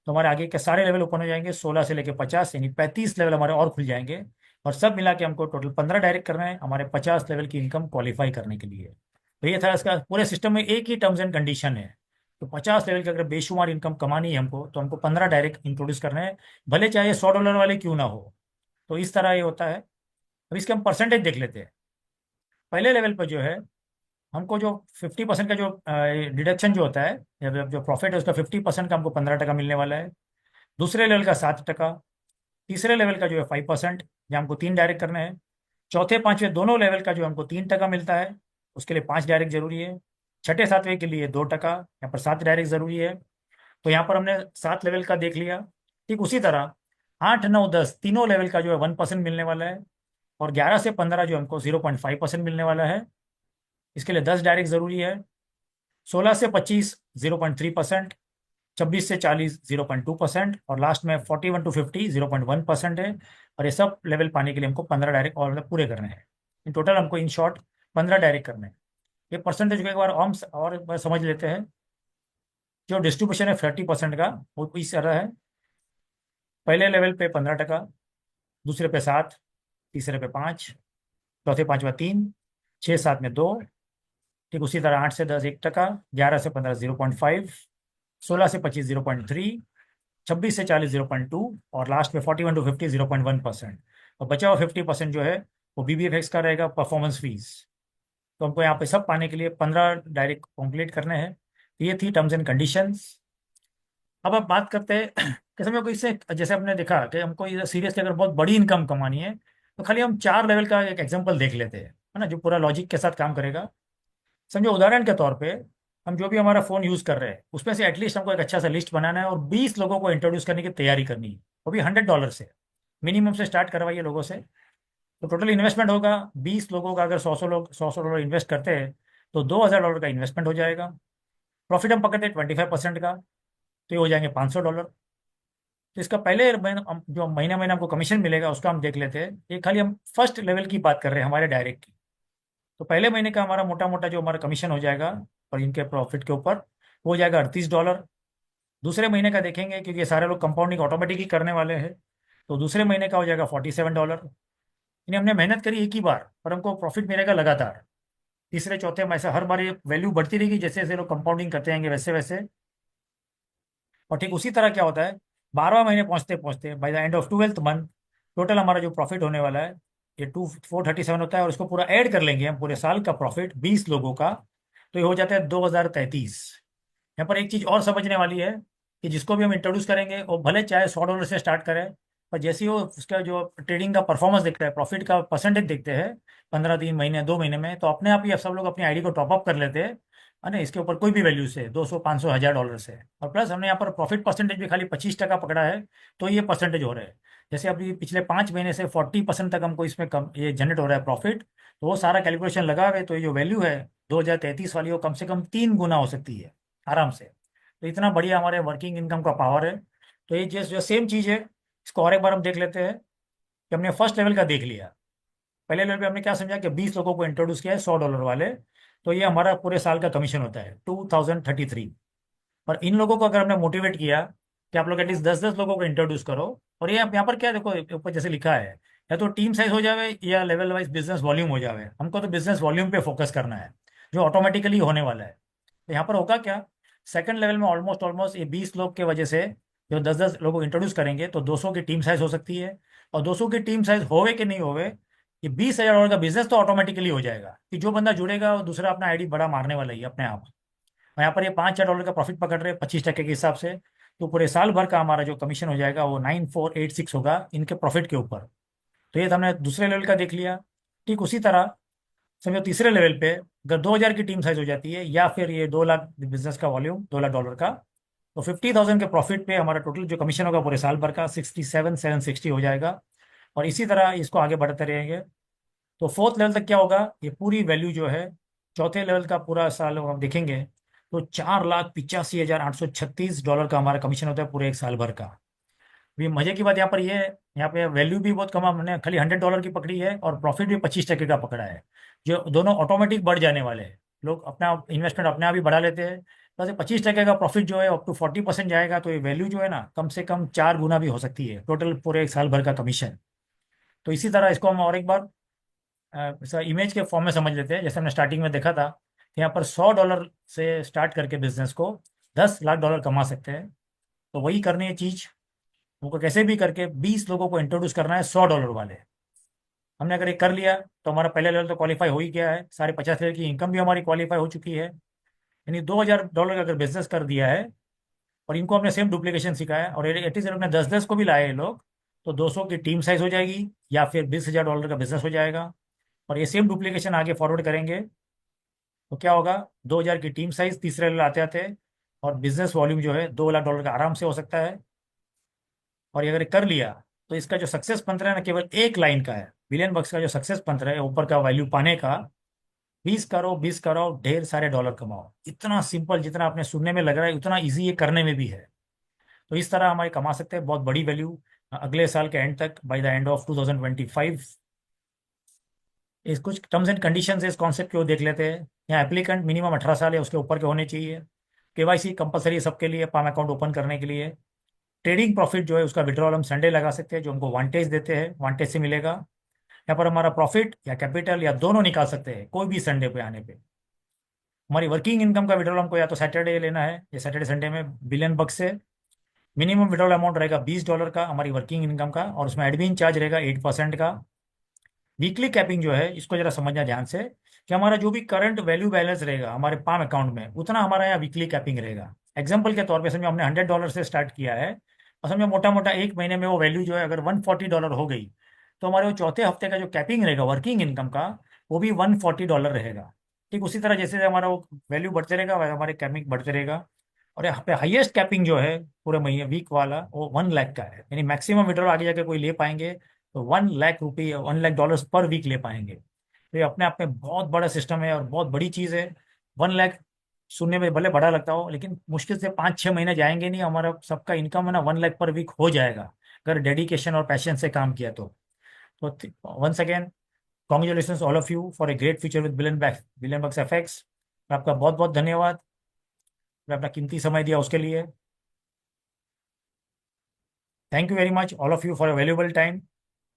तो हमारे आगे के सारे लेवल ओपन हो जाएंगे, 16 से लेके 50, यानी 35 लेवल हमारे और खुल जाएंगे। और सब मिला के हमको टोटल 15 डायरेक्ट करना है हमारे 50 लेवल की इनकम क्वालिफाई करने के लिए। तो ये था इसका, पूरे सिस्टम में एक ही टर्म्स एंड कंडीशन है। तो 50 लेवल की अगर बेशुमार इनकम कमानी है हमको, तो हमको 15 डायरेक्ट इंट्रोड्यूस करना है, भले चाहे $100 वाले क्यों ना हो। तो इस तरह ये होता है। अब इसके हम परसेंटेज देख लेते हैं। पहले लेवल पर जो है हमको जो 50% का जो डिडक्शन जो होता है, या जो प्रॉफिट है उसका 50% का हमको 15% मिलने वाला है। दूसरे लेवल का 7%। तीसरे लेवल का जो है 5%, जो हमको 3 डायरेक्ट करने हैं। चौथे पांचवे दोनों लेवल का जो हमको 3% मिलता है, उसके लिए 5 डायरेक्ट जरूरी है। छठे सातवें के लिए 2%, यहाँ पर 7 डायरेक्ट जरूरी है। तो यहाँ पर हमने 7 लेवल का देख लिया। ठीक उसी तरह 8 9 10 तीनों लेवल का जो है 1% मिलने वाला है। और 11 से 15 जो हमको 0.5% मिलने वाला है, इसके लिए 10 डायरेक्ट जरूरी है। 16 से 25 0.3%। 26 से 40 0.2%। और लास्ट में 41 to 50 0.1% है। और ये सब लेवल पाने के लिए हमको 15 डायरेक्ट और मतलब पूरे करने हैं। इन टोटल हमको इन शॉर्ट 15 डायरेक्ट करने हैं। ये परसेंटेज को एक बार और एक बार समझ लेते हैं। जो डिस्ट्रीब्यूशन है 30% का, वो इस तरह है। पहले लेवल पे 15%, दूसरे पे 7, तीसरे पे 5, चौथे पांचवा 3, 6 7 में 2। ठीक उसी तरह 8 से 10 1%, 11 से 15 0.5, 16 से 25 0.3, 26 से 40 0.2, और लास्ट में 41 to 50 0.1%। और बचा हुआ 50% जो है वो BBFX का रहेगा, परफॉर्मेंस फीस। तो हमको यहाँ पे सब पाने के लिए 15 डायरेक्ट कंप्लीट करने हैं। तो ये थी टर्म्स एंड कंडीशंस। अब आप बात करते हैं कि समय को इससे, जैसे आपने देखा कि हमको ये सीरियसली अगर बहुत बड़ी इनकम कमानी है, तो खाली हम 4 लेवल का एक एग्जांपल देख लेते हैं, है ना, जो पूरा लॉजिक के साथ काम करेगा। समझो उदाहरण के तौर पे, हम जो भी हमारा फ़ोन यूज़ कर रहे हैं उसमें से एटलीस्ट हमको एक अच्छा सा लिस्ट बनाना है और 20 लोगों को इंट्रोड्यूस करने की तैयारी करनी है, वो भी $100 से। मिनिमम से स्टार्ट करवाइए लोगों से। तो टोटल इन्वेस्टमेंट होगा 20 लोगों का, अगर 100 100 लोग 100 100 डॉलर इन्वेस्ट करते हैं, तो $2,000 का इन्वेस्टमेंट हो जाएगा। प्रॉफिट हम पकड़ते हैं 25% का, तो ये हो जाएंगे $500। तो इसका पहले जो महीना महीना हमको कमीशन मिलेगा उसका हम देख लेते हैं। ये खाली हम फर्स्ट लेवल की बात कर रहे हैं हमारे डायरेक्ट की। तो पहले महीने का हमारा मोटा मोटा जो हमारा कमीशन हो जाएगा और इनके प्रॉफिट के ऊपर, वो हो जाएगा $38। दूसरे महीने का देखेंगे, क्योंकि ये सारे लोग कंपाउंडिंग ऑटोमेटिक ही करने वाले हैं, तो दूसरे महीने का हो जाएगा $47। यानी हमने मेहनत करी एक ही बार, पर हमको प्रॉफिट मिलेगा लगातार। तीसरे चौथे में ऐसा हर बार ये वैल्यू बढ़ती रहेगी, जैसे जैसे लोग कंपाउंडिंग करते रहेंगे वैसे वैसे। और ठीक उसी तरह क्या होता है, 12वां महीने पहुंचते पहुंचते by the end of 12th month, total हमारा जो प्रॉफिट होने वाला है ये 437 होता है, और इसको पूरा ऐड कर लेंगे हम, पूरे साल का प्रॉफिट 20 लोगों का, तो ये हो जाता है 2033। यहाँ पर एक चीज और समझने वाली है कि जिसको भी हम इंट्रोड्यूस करेंगे वो भले चाहे $100 से स्टार्ट करें, पर जैसे ही वो उसका जो ट्रेडिंग का परफॉर्मेंस देखता है, प्रॉफिट का परसेंटेज देखते हैं 15 दिन, महीने, 2 महीने में, तो अपने आप ही सब लोग अपनी आईडी को टॉपअप कर लेते हैं, है ना, इसके ऊपर कोई भी वैल्यू से, 200, 500, $1000 से। और प्लस हमने यहाँ पर प्रॉफिट परसेंटेज भी खाली 25% पकड़ा है, तो ये परसेंटेज हो रहा है। जैसे अभी पिछले 5 महीने से 40% तक हमको इसमें कम ये जनरेट हो रहा है प्रॉफिट, तो वो सारा कैलकुलेशन लगा हुए, तो ये जो वैल्यू है 2033 वाली, वो कम से कम 3 गुना हो सकती है आराम से। तो इतना बढ़िया हमारे वर्किंग इनकम का पावर है। तो ये जो सेम चीज़ है, इसको और एक बार हम देख लेते हैं कि हमने फर्स्ट लेवल का देख लिया। पहले लेवल पे हमने क्या समझा कि 20 लोगों को इंट्रोड्यूस किया है $100 वाले, तो ये हमारा पूरे साल का कमीशन होता है 2033। और इन लोगों को अगर हमने मोटिवेट किया कि आप लोग एटलीस्ट 10-10 लोगों को इंट्रोड्यूस करो, और ये यहाँ पर क्या देखो ऊपर जैसे लिखा है, या तो टीम साइज हो जावे या लेवल वाइज बिजनेस वॉल्यूम हो जावे, हमको तो बिजनेस वॉल्यूम पे फोकस करना है, जो ऑटोमेटिकली होने वाला है। तो यहाँ पर होगा क्या, सेकंड लेवल में ऑलमोस्ट ऑलमोस्ट ये 20 लोग के वजह से जो 10-10 लोगों को इंट्रोड्यूस करेंगे, तो 200 की टीम साइज हो सकती है। और 200 की टीम साइज होवे कि नहीं होवे, ये $20,000 का बिजनेस तो ऑटोमेटिकली हो जाएगा, कि जो बंदा जुड़ेगा वो दूसरा अपना आईडी बड़ा मारने वाला ही है अपने आप। और यहाँ पर ये $5,000 का प्रॉफिट पकड़ रहे हैं 25% के हिसाब से, तो पूरे साल भर का हमारा जो कमीशन हो जाएगा वो 9486 होगा इनके प्रॉफिट के ऊपर। तो ये तो हमने दूसरे लेवल का देख लिया। ठीक उसी तरह समझो तीसरे लेवल पे अगर 2000 की टीम साइज हो जाती है, या फिर ये 2 लाख बिजनेस का वॉल्यूम, $2 लाख का, तो 50,000 के प्रॉफिट पे हमारा टोटल जो कमीशन होगा पूरे साल भर का 67,760 हो जाएगा। और इसी तरह इसको आगे बढ़ते रहेंगे। तो फोर्थ लेवल तक क्या होगा, ये पूरी वैल्यू जो है, चौथे लेवल का पूरा साल हम देखेंगे, तो $4,85,836 का हमारा कमीशन होता है पूरे एक साल भर का। भी मजे की बात यहाँ पर ये है, यहाँ पे वैल्यू भी बहुत कम हमने खाली $100 की पकड़ी है, और प्रॉफिट भी 25% का पकड़ा है, जो दोनों ऑटोमेटिक बढ़ जाने वाले हैं। लोग अपना इन्वेस्टमेंट अपने आप ही बढ़ा लेते हैं, तो 25% का प्रॉफिट जो है अप टू 40% जाएगा, तो ये वैल्यू जो है ना कम से कम 4 गुना भी हो सकती है टोटल पूरे एक साल भर का कमीशन। तो इसी तरह इसको हम और एक बार इमेज के फॉर्म में समझ लेते हैं। जैसे हमने स्टार्टिंग में देखा था कि यहाँ पर $100 से स्टार्ट करके बिजनेस को $10 लाख कमा सकते हैं। तो वही करनी है चीज, उनको कैसे भी करके 20 लोगों को इंट्रोड्यूस करना है $100 वाले। हमने अगर ये कर लिया तो हमारा पहले लेवल तो क्वालिफाई हो ही गया है, सारे 50 लेवल की इनकम भी हमारी क्वालिफाई हो चुकी है। यानी $2,000 का अगर बिजनेस कर दिया है, और इनको हमने सेम डुप्लीकेशन सिखाया, और एटलीस्ट अगर 10-10 को भी लाए ये लोग, तो 200 की टीम साइज हो जाएगी, या फिर $20,000 का बिजनेस हो जाएगा। और ये सेम डुप्लीकेशन आगे फॉरवर्ड करेंगे, तो क्या होगा, 2000 की टीम साइज तीसरे लेवल आते आते, और बिजनेस वॉल्यूम जो है $2 लाख का आराम से हो सकता है। और ये अगर कर लिया, तो इसका जो सक्सेस मंत्र है ना केवल एक लाइन का है, बिलियन बक्स का जो सक्सेस मंत्र है ऊपर का वैल्यू पाने का, 20 करो 20 करो ढेर सारे डॉलर कमाओ। इतना सिंपल, जितना आपने सुनने में लग रहा है उतना इजी ये करने में भी है। तो इस तरह हमारे कमा सकते हैं बहुत बड़ी वैल्यू अगले साल के एंड तक, बाय द एंड ऑफ 2025। इस कुछ टर्म्स एंड कंडीशंस है इस कॉन्सेप्ट को देख लेते हैं। यहाँ एप्लीकेंट मिनिमम 18 साल या उसके ऊपर के होने चाहिए। केवाईसी कंपलसरी सबके लिए पाम अकाउंट ओपन करने के लिए। ट्रेडिंग प्रॉफिट जो है उसका विड्रॉल हम संडे लगा सकते हैं, जो हमको वांटेज देते हैं, वांटेज से मिलेगा। यहाँ पर हमारा प्रॉफिट या कैपिटल या दोनों निकाल सकते हैं कोई भी संडे पे आने पे। हमारी वर्किंग इनकम का विड्रॉल हमको या तो सैटरडे लेना है, या सैटरडे संडे में बिलियन बक्स से। मिनिमम विड्रॉल अमाउंट रहेगा $20 का हमारी वर्किंग इनकम का, और उसमें एडमिन चार्ज रहेगा 8% का। वीकली कैपिंग जो है इसको जरा समझना ध्यान से, कि हमारा जो भी करंट वैल्यू बैलेंस रहेगा हमारे पाम अकाउंट में, उतना हमारा यहाँ वीकली कैपिंग रहेगा। एग्जाम्पल के तौर पे समझो हमने $100 से स्टार्ट किया है, और समझो मोटा मोटा एक महीने में वो वैल्यू जो है अगर $140 हो गई, तो हमारे वो चौथे हफ्ते का जो कैपिंग रहेगा वर्किंग इनकम का, वो भी $140 रहेगा। ठीक उसी तरह जैसे हमारा वो वैल्यू बढ़ते रहेगा वैसे हमारे कैपिंग बढ़ते रहेगा। और यहाँ पे हाईएस्ट कैपिंग जो है पूरे महीने वीक वाला, वो 1 लाख का है, यानी मैक्सिमम विड्रॉल आगे जाके कोई ले पाएंगे तो ₹1 लाख, $1 लाख पर वीक ले पाएंगे। तो ये अपने आप में बहुत बड़ा सिस्टम है और बहुत बड़ी चीज़ है। 1 लाख सुनने में भले बड़ा लगता हो, लेकिन मुश्किल से 5-6 महीने जाएंगे नहीं, हमारा सबका इनकम है ना 1 लाख पर वीक हो जाएगा, अगर डेडिकेशन और पैशन से काम किया तो। Once again congratulation all of you for a great future with billion bucks FX. आपका बहुत बहुत धन्यवाद, आपने अपना कीमती समय दिया उसके लिए। Thank you very much all of you for a valuable time. मैं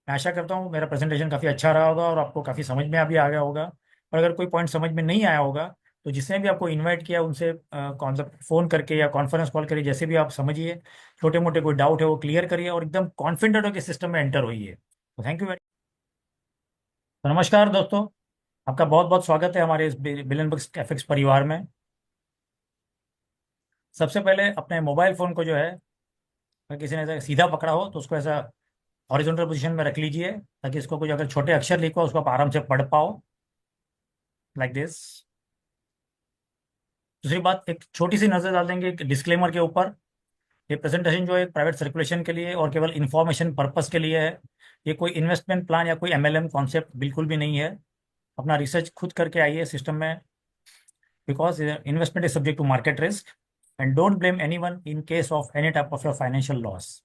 आशा करता हूँ मेरा प्रेजेंटेशन काफ़ी अच्छा रहा होगा और आपको काफ़ी समझ में अभी आ गया होगा। और अगर कोई पॉइंट समझ में नहीं आया होगा, तो जिसने भी आपको इनवाइट किया उनसे कौन सा फ़ोन करके या कॉन्फ्रेंस कॉल करिए, जैसे भी आप समझिए, छोटे मोटे कोई डाउट है वो क्लियर करिए, और एकदम कॉन्फिडेंट होकर सिस्टम में एंटर होइए। तो थैंक यू। तो नमस्कार दोस्तों। आपका बहुत बहुत स्वागत है हमारे इस बिलियन बक्स एफएक्स परिवार में। सबसे पहले अपने मोबाइल फ़ोन को जो है, अगर किसी ने ऐसा सीधा पकड़ा हो तो उसको ऐसा हॉरिजॉन्टल पोजीशन में रख लीजिए, ताकि इसको कुछ अगर छोटे अक्षर लिखो उसको आप आराम से पढ़ पाओ, लाइक दिस। दूसरी बात, एक छोटी सी नज़र डाल देंगे एक डिस्क्लेमर के ऊपर। ये प्रेजेंटेशन जो है प्राइवेट सर्कुलेशन के लिए और केवल इंफॉर्मेशन पर्पस के लिए है। ये कोई इन्वेस्टमेंट प्लान या कोई एमएलएम कॉन्सेप्ट बिल्कुल भी नहीं है। अपना रिसर्च खुद करके आइए सिस्टम में, because investment is subject to market risk, and don't blame anyone in case of any type of your financial loss.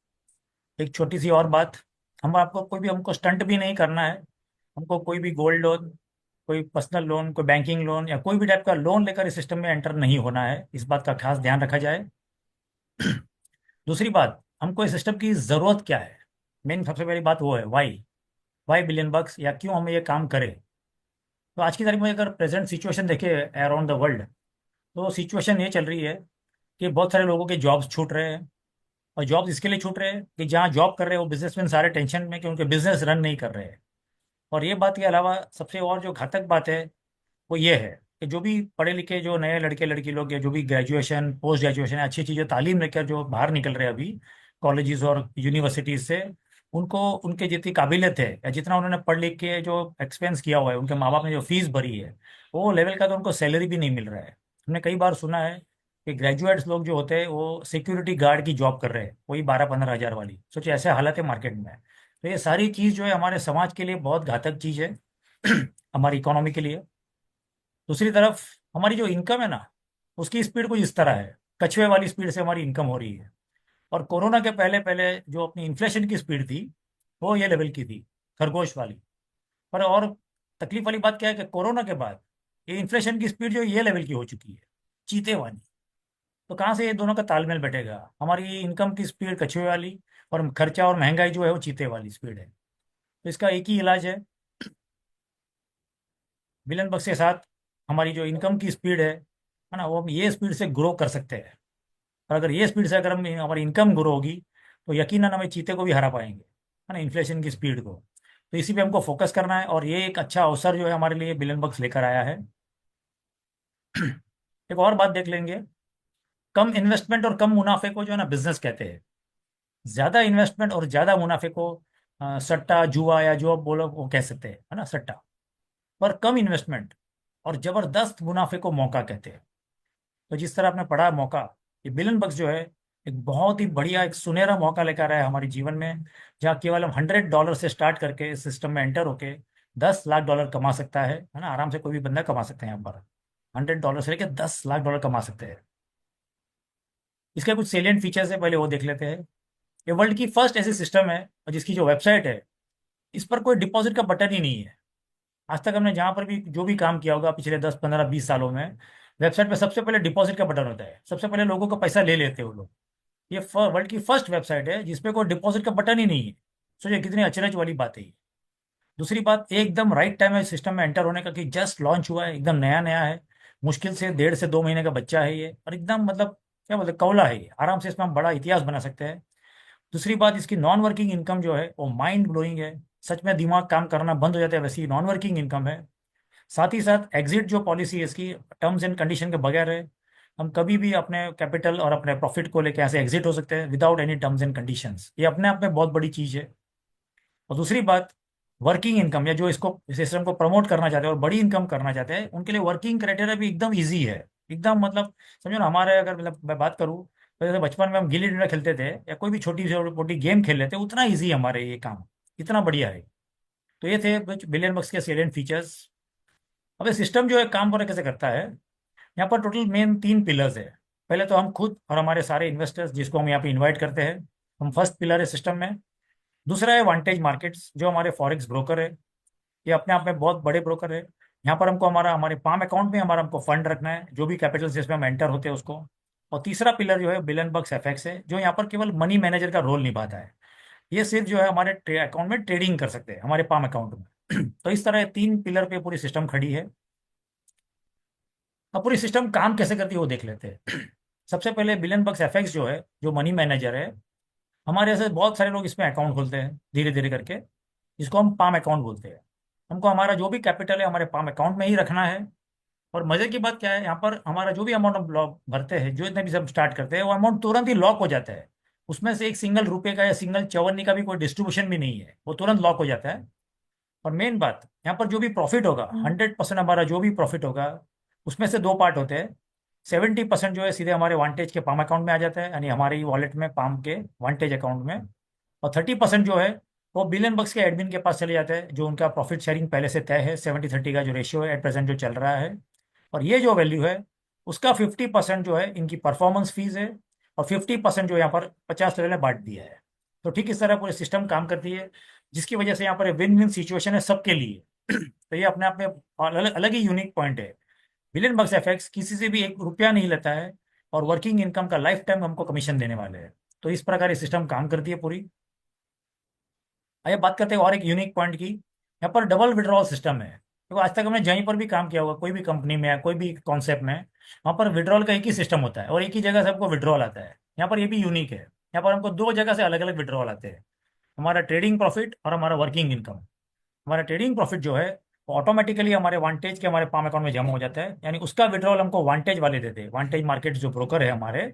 एक छोटी सी और बात, हम आपको कोई भी हमको स्टंट भी नहीं करना है। हमको कोई भी गोल्ड लोन, कोई पर्सनल लोन, कोई बैंकिंग लोन या कोई भी टाइप का लोन लेकर इस सिस्टम में एंटर नहीं होना है। इस बात का खास ध्यान रखा जाए। दूसरी बात, हमको इस सिस्टम की ज़रूरत क्या है। मेन सबसे पहली बात वो है, वाई बिलियन बक्स, या क्यों हमें ये काम करें। तो आज की तारीख में अगर प्रेजेंट सिचुएशन देखें अराउंड द वर्ल्ड, तो सिचुएशन ये चल रही है कि बहुत सारे लोगों के जॉब्स छूट रहे हैं। और जॉब्स इसके लिए छूट रहे हैं कि जहाँ जॉब कर रहे हैं वो बिजनेसमैन सारे टेंशन में कि उनके बिजनेस रन नहीं कर रहे हैं। और ये बात के अलावा सबसे और जो घातक बात है वो ये है कि जो भी पढ़े लिखे जो नए लड़के लड़की लोग या जो भी ग्रेजुएशन पोस्ट ग्रेजुएशन अच्छी चीज़ें तालीम लेकर जो बाहर निकल रहे हैं अभी कॉलेजेस और यूनिवर्सिटीज से, उनको उनके जितनी काबिलियत है या जितना उन्होंने पढ़ लिख के जो एक्सपेंस किया हुआ है, उनके माँ बाप ने जो फीस भरी है, वो लेवल का तो उनको सैलरी भी नहीं मिल रहा है। हमने कई बार सुना है कि ग्रेजुएट्स लोग जो होते हैं वो सिक्योरिटी गार्ड की जॉब कर रहे हैं, वही 12-15 हज़ार वाली। सोचिए ऐसे हालत है मार्केट में। तो ये सारी चीज़ जो है हमारे समाज के लिए बहुत घातक चीज़ है, हमारी इकोनॉमी के लिए। दूसरी तरफ हमारी जो इनकम है ना, उसकी स्पीड कुछ इस तरह है, कछुए वाली स्पीड से हमारी इनकम हो रही है। और कोरोना के पहले पहले जो अपनी इन्फ्लेशन की स्पीड थी वो ये लेवल की थी, खरगोश वाली। पर और तकलीफ वाली बात क्या है कि कोरोना के बाद ये इन्फ्लेशन की स्पीड जो ये लेवल की हो चुकी है, चीते वाली। तो कहाँ से ये दोनों का तालमेल बैठेगा। हमारी इनकम की स्पीड कछुए वाली और खर्चा और महंगाई जो है वो चीते वाली स्पीड है। तो इसका एक ही इलाज है, विलन बक्स के साथ हमारी जो इनकम की स्पीड है ना, वो हम ये स्पीड से ग्रो कर सकते हैं। और अगर ये स्पीड से अगर हम हमारी इनकम ग्रो होगी तो यकीनन हमें चीते को भी हरा पाएंगे, है ना, इन्फ्लेशन की स्पीड को। तो इसी पे हमको फोकस करना है, और ये एक अच्छा अवसर जो है हमारे लिए बिलियन बक्स लेकर आया है। एक और बात देख लेंगे, कम इन्वेस्टमेंट और कम मुनाफे को जो है ना बिजनेस कहते हैं। ज्यादा इन्वेस्टमेंट और ज्यादा मुनाफे को सट्टा जुआ या जो आप बोलो वो कह सकते हैं, है ना, सट्टा। पर कम इन्वेस्टमेंट और जबरदस्त मुनाफे को मौका कहते हैं। तो जिस तरह आपने पढ़ा मौका, ये बिलन बक्स जो है एक बहुत ही बढ़िया एक सुनहरा मौका लेकर आया है हमारे जीवन में, जहाँ केवल हम $100 से स्टार्ट करके इस सिस्टम में एंटर होके $10 लाख कमा सकता है ना, आराम से कोई भी बंदा कमा सकते हैं यहाँ पर। $100 से लेकर $10 लाख कमा सकते हैं। इसके कुछ सेलियंट फीचर्स है, पहले वो देख लेते हैं। ये वर्ल्ड की फर्स्ट ऐसी सिस्टम है और जिसकी जो वेबसाइट है, इस पर कोई डिपॉजिट का बटन ही नहीं है। आज तक हमने जहाँ पर भी जो भी काम किया होगा पिछले 10-15-20 सालों में, वेबसाइट पे सबसे पहले डिपॉजिट का बटन होता है, सबसे पहले लोगों का पैसा ले लेते हैं वो लोग। ये वर्ल्ड की फर्स्ट वेबसाइट है जिसपे कोई डिपॉजिट का बटन ही नहीं है। सोचिए कितनी अचरज वाली बात है ये। दूसरी बात, एकदम राइट टाइम है सिस्टम में एंटर होने का, कि जस्ट लॉन्च हुआ है, एकदम नया नया है। मुश्किल से 1.5 से 2 महीने का बच्चा है ये, और एकदम मतलब क्या बोलते हैं, कौला है ये। आराम से इसमें हम बड़ा इतिहास बना सकते हैं। दूसरी बात, इसकी नॉन वर्किंग इनकम जो है वो माइंड ब्लोइंग है। सच में दिमाग काम करना बंद हो जाता है वैसी नॉन वर्किंग इनकम है। साथ ही साथ एग्जिट जो पॉलिसी है इसकी, टर्म्स एंड कंडीशन के बगैर है। हम कभी भी अपने कैपिटल और अपने प्रॉफिट को लेकर ऐसे एग्जिट हो सकते हैं without any terms and conditions. ये अपने आप में बहुत बड़ी चीज़ है। और दूसरी बात, वर्किंग इनकम या जो इसको सिस्टम को प्रमोट करना चाहते हैं और बड़ी इनकम करना चाहते हैं, उनके लिए वर्किंग क्राइटेरिया भी एकदम ईजी है। एकदम मतलब समझो ना, हमारे अगर मतलब मैं बात करूँ तो जैसे बचपन में हम गिल्ली डंडा खेलते थे या कोई भी छोटी से छोटी गेम खेल लेते, उतना ईजी है हमारे ये काम, इतना बढ़िया है। तो ये थे कुछ बिलियन बक्स के सेलियंट फीचर्स। अब ये सिस्टम जो है काम पर कैसे करता है, यहाँ पर टोटल मेन 3 पिलर्स है। पहले तो हम खुद और हमारे सारे इन्वेस्टर्स जिसको हम यहाँ पे इनवाइट करते हैं, हम फर्स्ट पिलर है सिस्टम में। दूसरा है वांटेज मार्केट्स, जो हमारे फॉरेक्स ब्रोकर है। ये अपने आप में बहुत बड़े ब्रोकर है। यहाँ पर हमको हमारा हमारे पाम अकाउंट में हमारा हमको फंड रखना है, जो भी कैपिटल जिसमें हम एंटर होते हैं उसको। और तीसरा पिलर जो है बिलियन बक्स एफएक्स है, जो यहाँ पर केवल मनी मैनेजर का रोल निभाता है। ये सिर्फ जो है हमारे अकाउंट में ट्रेडिंग कर सकते हैं, हमारे पाम अकाउंट में। तो इस तरह 3 पिलर पे पूरी सिस्टम खड़ी है। अब पूरी सिस्टम काम कैसे करती है वो देख लेते हैं। सबसे पहले बिलियन बक्स एफएक्स जो है, जो मनी मैनेजर है, हमारे ऐसे बहुत सारे लोग इसमें अकाउंट खोलते हैं धीरे धीरे करके, जिसको हम पाम अकाउंट बोलते हैं। हमको हमारा जो भी कैपिटल है हमारे पाम अकाउंट में ही रखना है। और मजे की बात क्या है, यहाँ पर हमारा जो भी अमाउंट हम लॉक भरते हैं, जो इतने भी हम स्टार्ट करते हैं, वो अमाउंट तुरंत ही लॉक हो जाता है। उसमें से एक सिंगल रुपए का या सिंगल चवन्नी का भी कोई डिस्ट्रीब्यूशन भी नहीं है, वो तुरंत लॉक हो जाता है। और मेन बात, यहाँ पर जो भी प्रॉफिट होगा, 100% हमारा जो भी प्रॉफिट होगा, उसमें से दो पार्ट होते हैं। 70% जो है सीधे हमारे वांटेज के पाम अकाउंट में आ जाता है, यानी हमारी वॉलेट में, पाम के वांटेज अकाउंट में। और 30% जो है वो बिलियन बक्स के एडमिन के पास चले जाता है, जो उनका प्रॉफिट शेयरिंग पहले से तय है, 70-30 का जो रेशियो है एट प्रेजेंट जो चल रहा है। और ये जो वैल्यू है, उसका 50% जो है इनकी परफॉर्मेंस फीस है, और 50% जो यहाँ पर 50 ने बांट दिया है। तो ठीक इस तरह पूरे सिस्टम काम करती है, जिसकी वजह से यहाँ पर विन विन सिचुएशन है सबके लिए। तो ये अपने आप में अलग अलग ही यूनिक पॉइंट है। बिलियन बक्स एफएक्स किसी से भी एक रुपया नहीं लेता है, और वर्किंग इनकम का लाइफ टाइम हमको कमीशन देने वाले हैं। तो इस प्रकार ये सिस्टम काम करती है पूरी। आइए बात करते हैं और एक यूनिक पॉइंट की। यहाँ पर डबल विड्रॉल सिस्टम है। देखो आज तक हमने जहीं पर भी काम किया होगा, कोई भी कंपनी में या कोई भी कॉन्सेप्ट में, वहाँ पर विड्रॉल का एक ही सिस्टम होता है और एक ही जगह से हमको विड्रॉल आता है। यहाँ पर ये भी यूनिक है, यहाँ पर हमको दो जगह से अलग अलग विड्रॉल आते हैं। हमारा ट्रेडिंग प्रॉफिट और हमारा वर्किंग इनकम। हमारा ट्रेडिंग प्रॉफिट जो है वो ऑटोमेटिकली हमारे वांटेज के हमारे पाम अकाउंट में जमा हो जाता है, यानी उसका विड्रॉल हमको वांटेज वाले देते हैं, वांटेज मार्केट जो ब्रोकर है हमारे।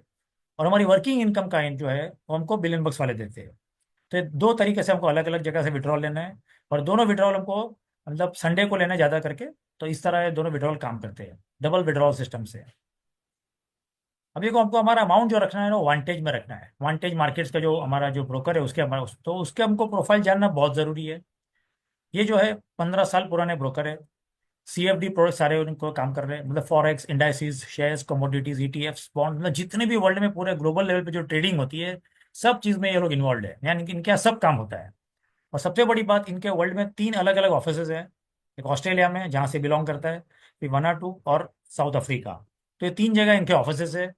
और हमारी वर्किंग इनकम का जो है वो हमको बिलियन बक्स वाले देते हैं। तो ये दो तरीके से हमको अलग अलग जगह से विड्रॉल लेना है, और दोनों विड्रॉल हमको मतलब संडे को लेना है ज़्यादा करके। तो इस तरह ये दोनों विड्रॉल काम करते हैं डबल विड्रॉल सिस्टम से। अभी को हमको हमारा अमाउंट जो रखना है ना, वांटेज में रखना है। वांटेज मार्केट्स का जो हमारा जो ब्रोकर है उसके हमारा, तो उसके हमको प्रोफाइल जानना बहुत ज़रूरी है। ये जो है 15 साल पुराने ब्रोकर है। सीएफडी प्रोडक्ट सारे उनको काम कर रहे हैं, मतलब forex, indices, shares, commodities, ETFs, bond, मतलब जितने भी वर्ल्ड में पूरे ग्लोबल लेवल पे जो ट्रेडिंग होती है, सब चीज़ में ये लोग इन्वॉल्व है, यानी कि इनके यहाँ सब काम होता है। और सबसे बड़ी बात, इनके वर्ल्ड में 3 अलग अलग ऑफिसेज हैं। एक ऑस्ट्रेलिया में जहाँ से बिलोंग करता है, फिर वनाटू, और साउथ अफ्रीका। तो ये 3 जगह इनके ऑफिसेज है।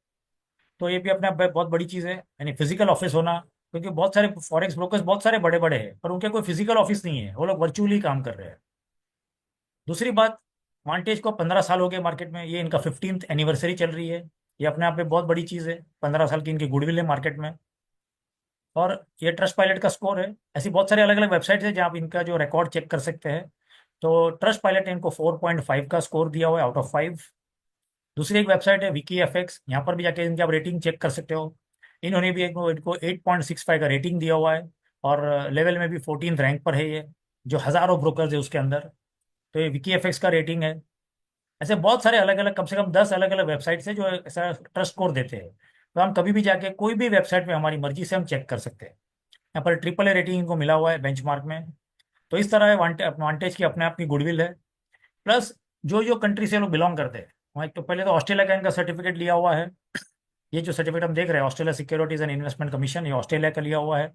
तो ये भी अपने आप में बहुत बड़ी चीज़ है, यानी फिजिकल ऑफिस होना। क्योंकि बहुत सारे फॉरेक्स ब्रोकर्स बहुत सारे बड़े बड़े हैं, पर उनके कोई फिजिकल ऑफिस नहीं है, वो लोग वर्चुअली काम कर रहे हैं। दूसरी बात, वांटेज को 15 साल हो गए मार्केट में, ये इनका 15th एनिवर्सरी चल रही है। ये अपने आप में बहुत बड़ी चीज़ है, 15 साल की इनकी गुडविल है मार्केट में। और ये ट्रस्ट पायलट का स्कोर है। ऐसी बहुत सारी अलग अलग वेबसाइट्स है जहाँ आप इनका जो रिकॉर्ड चेक कर सकते हैं। तो ट्रस्ट पायलट ने इनको 4.5 का स्कोर दिया हुआ है आउट ऑफ 5। दूसरी एक वेबसाइट है विकी एफएक्स, यहाँ पर भी जाके इनकी आप रेटिंग चेक कर सकते हो। इन्होंने भी इनको 8.65 का रेटिंग दिया हुआ है, और लेवल में भी 14th रैंक पर है ये, जो हज़ारों ब्रोकर्स है उसके अंदर। तो ये विकी एफएक्स का रेटिंग है। ऐसे बहुत सारे अलग अलग, कम से कम 10 अलग अलग वेबसाइट्स है जो ऐसा ट्रस्ट स्कोर देते हैं। तो हम कभी भी जाके कोई भी वेबसाइट में हमारी मर्जी से हम चेक कर सकते हैं। यहाँ पर ट्रिपल ए रेटिंग इनको मिला हुआ है बेंचमार्क में। तो इस तरह वांटेज की अपने आप की गुडविल है। प्लस जो जो कंट्री से लोग बिलोंग करते हैं, वहाँ एक तो पहले तो ऑस्ट्रेलिया का इनका सर्टिफिकेट लिया हुआ है। ये जो सर्टिफिकेट हम देख रहे हैं, Australia securities and investment commission, ये ऑस्ट्रेलिया का लिया हुआ है।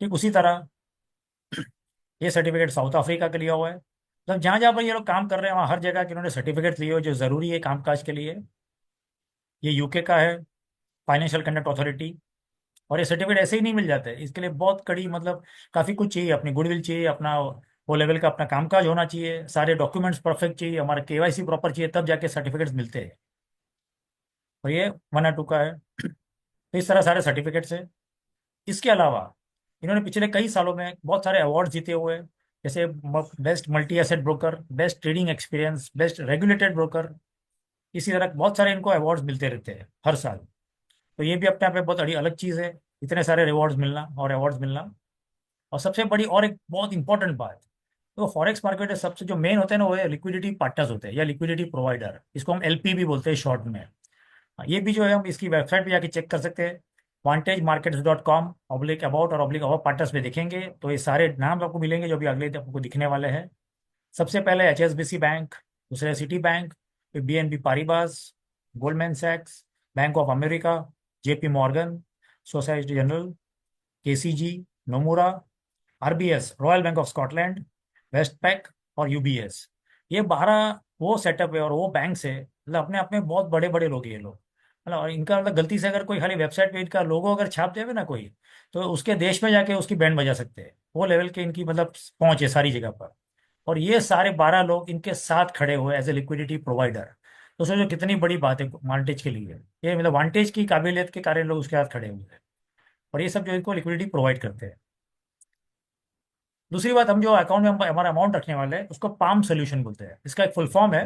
ठीक उसी तरह ये सर्टिफिकेट साउथ अफ्रीका का लिया हुआ है। मतलब जहाँ जहाँ पर ये लोग काम कर रहे हैं, वहाँ हर जगह के इन्होंने सर्टिफिकेट लिए हुए जो ज़रूरी है कामकाज के लिए। ये यूके का है, फाइनेंशियल कंडक्ट अथॉरिटी। और ये सर्टिफिकेट ऐसे ही नहीं मिल जाता है, इसके लिए बहुत कड़ी मतलब काफ़ी कुछ चाहिए, अपनी गुडविल चाहिए, अपना वो लेवल का अपना कामकाज होना चाहिए, सारे डॉक्यूमेंट्स परफेक्ट चाहिए, हमारा केवाईसी प्रॉपर चाहिए, तब जाके सर्टिफिकेट्स मिलते हैं। और ये 1 और 2 का है। तो इस तरह सारे सर्टिफिकेट्स है। इसके अलावा इन्होंने पिछले कई सालों में बहुत सारे अवार्ड जीते हुए हैं, जैसे best multi asset broker, best trading experience, best regulated broker. इसी तरह बहुत सारे इनको अवार्ड्स मिलते रहते हैं हर साल। तो ये भी अपने आप में बहुत बड़ी अलग चीज़ है, इतने सारे रिवॉर्ड्स मिलना और अवार्ड्स मिलना। और सबसे बड़ी और एक बहुत इंपॉर्टेंट बात, तो फॉरेक्स मार्केट में सबसे जो मेन होते हैं ना, वो है लिक्विडिटी पार्टनर्स होते हैं, या लिक्विडिटी प्रोवाइडर, इसको हम एलपी भी बोलते हैं शॉर्ट में। ये भी जो है हम इसकी वेबसाइट पे जाके चेक कर सकते हैं। vantagemarkets.com ऑब्लिक अबाउट और ऑब्लिक अबाउट पार्टनर्स पे देखेंगे तो ये सारे नाम आपको मिलेंगे जो भी अगले आपको दिखने वाले हैं। सबसे पहले एचएसबीसी बैंक, दूसरे सिटी बैंक, फिर बीएनपी पारिबास, गोल्डमैन सैक्स, Bank of America, JP Morgan, Societe Generale, KCG, Nomura, RBS Royal Bank of Scotland, Westpac, और यूबीएस। ये 12 वो सेटअप है और वो बैंक है, मतलब अपने आप में बहुत बड़े बड़े लोग हैं ये लोग। मतलब और इनका मतलब गलती से अगर कोई खाली वेबसाइट पे इनका लोगो अगर छाप देवे ना कोई, तो उसके देश में जाके उसकी बैंड बजा सकते हैं, वो लेवल के इनकी मतलब पहुंच है सारी जगह पर। और ये सारे 12 लोग इनके साथ खड़े हुए एज ए लिक्विडिटी प्रोवाइडर। तो सोचो कितनी बड़ी बात है वांटेज के लिए, ये मतलब वांटेज की काबिलियत के कारण लोग उसके साथ खड़े हुए हैं। और ये सब जो इनको लिक्विडिटी प्रोवाइड करते हैं। दूसरी बात, हम जो अकाउंट में हमारा अमाउंट रखने वाले हैं उसको पाम सोल्यूशन बोलते हैं। इसका एक फुल फॉर्म है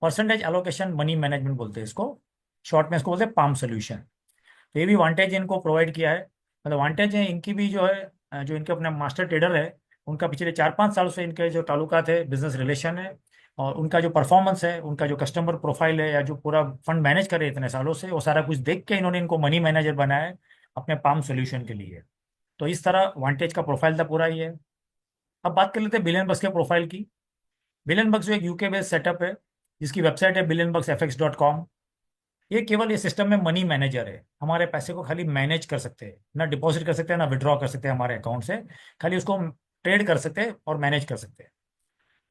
परसेंटेज एलोकेशन मनी मैनेजमेंट बोलते हैं इसको, शॉर्ट में इसको बोलते हैं पाम सोल्यूशन। तो ये भी वांटेज इनको प्रोवाइड किया है। मतलब वांटेज है इनकी भी जो है, जो इनके अपने मास्टर ट्रेडर है उनका पिछले 4-5 साल से इनके जो ताल्लुकात है, बिजनेस रिलेशन है, और उनका जो परफॉर्मेंस है, उनका जो कस्टमर प्रोफाइल है, या जो पूरा फंड मैनेज करे इतने सालों से, वो सारा कुछ देख के इन्होंने इनको मनी मैनेजर बनाया है अपने पाम सोल्यूशन के लिए। तो इस तरह वांटेज का प्रोफाइल था पूरा ही है। अब बात कर लेते हैं बिलियन बक्स के प्रोफाइल की। बिलियन बक्स जो एक यूके बेस्ड सेटअप है, जिसकी वेबसाइट है billion-bucksfx.com। ये केवल ये सिस्टम में मनी मैनेजर है, हमारे पैसे को खाली मैनेज कर सकते हैं, ना डिपॉजिट कर सकते हैं ना विड्रॉ कर सकते हैं हमारे अकाउंट से, खाली उसको ट्रेड कर सकते हैं और मैनेज कर सकते हैं।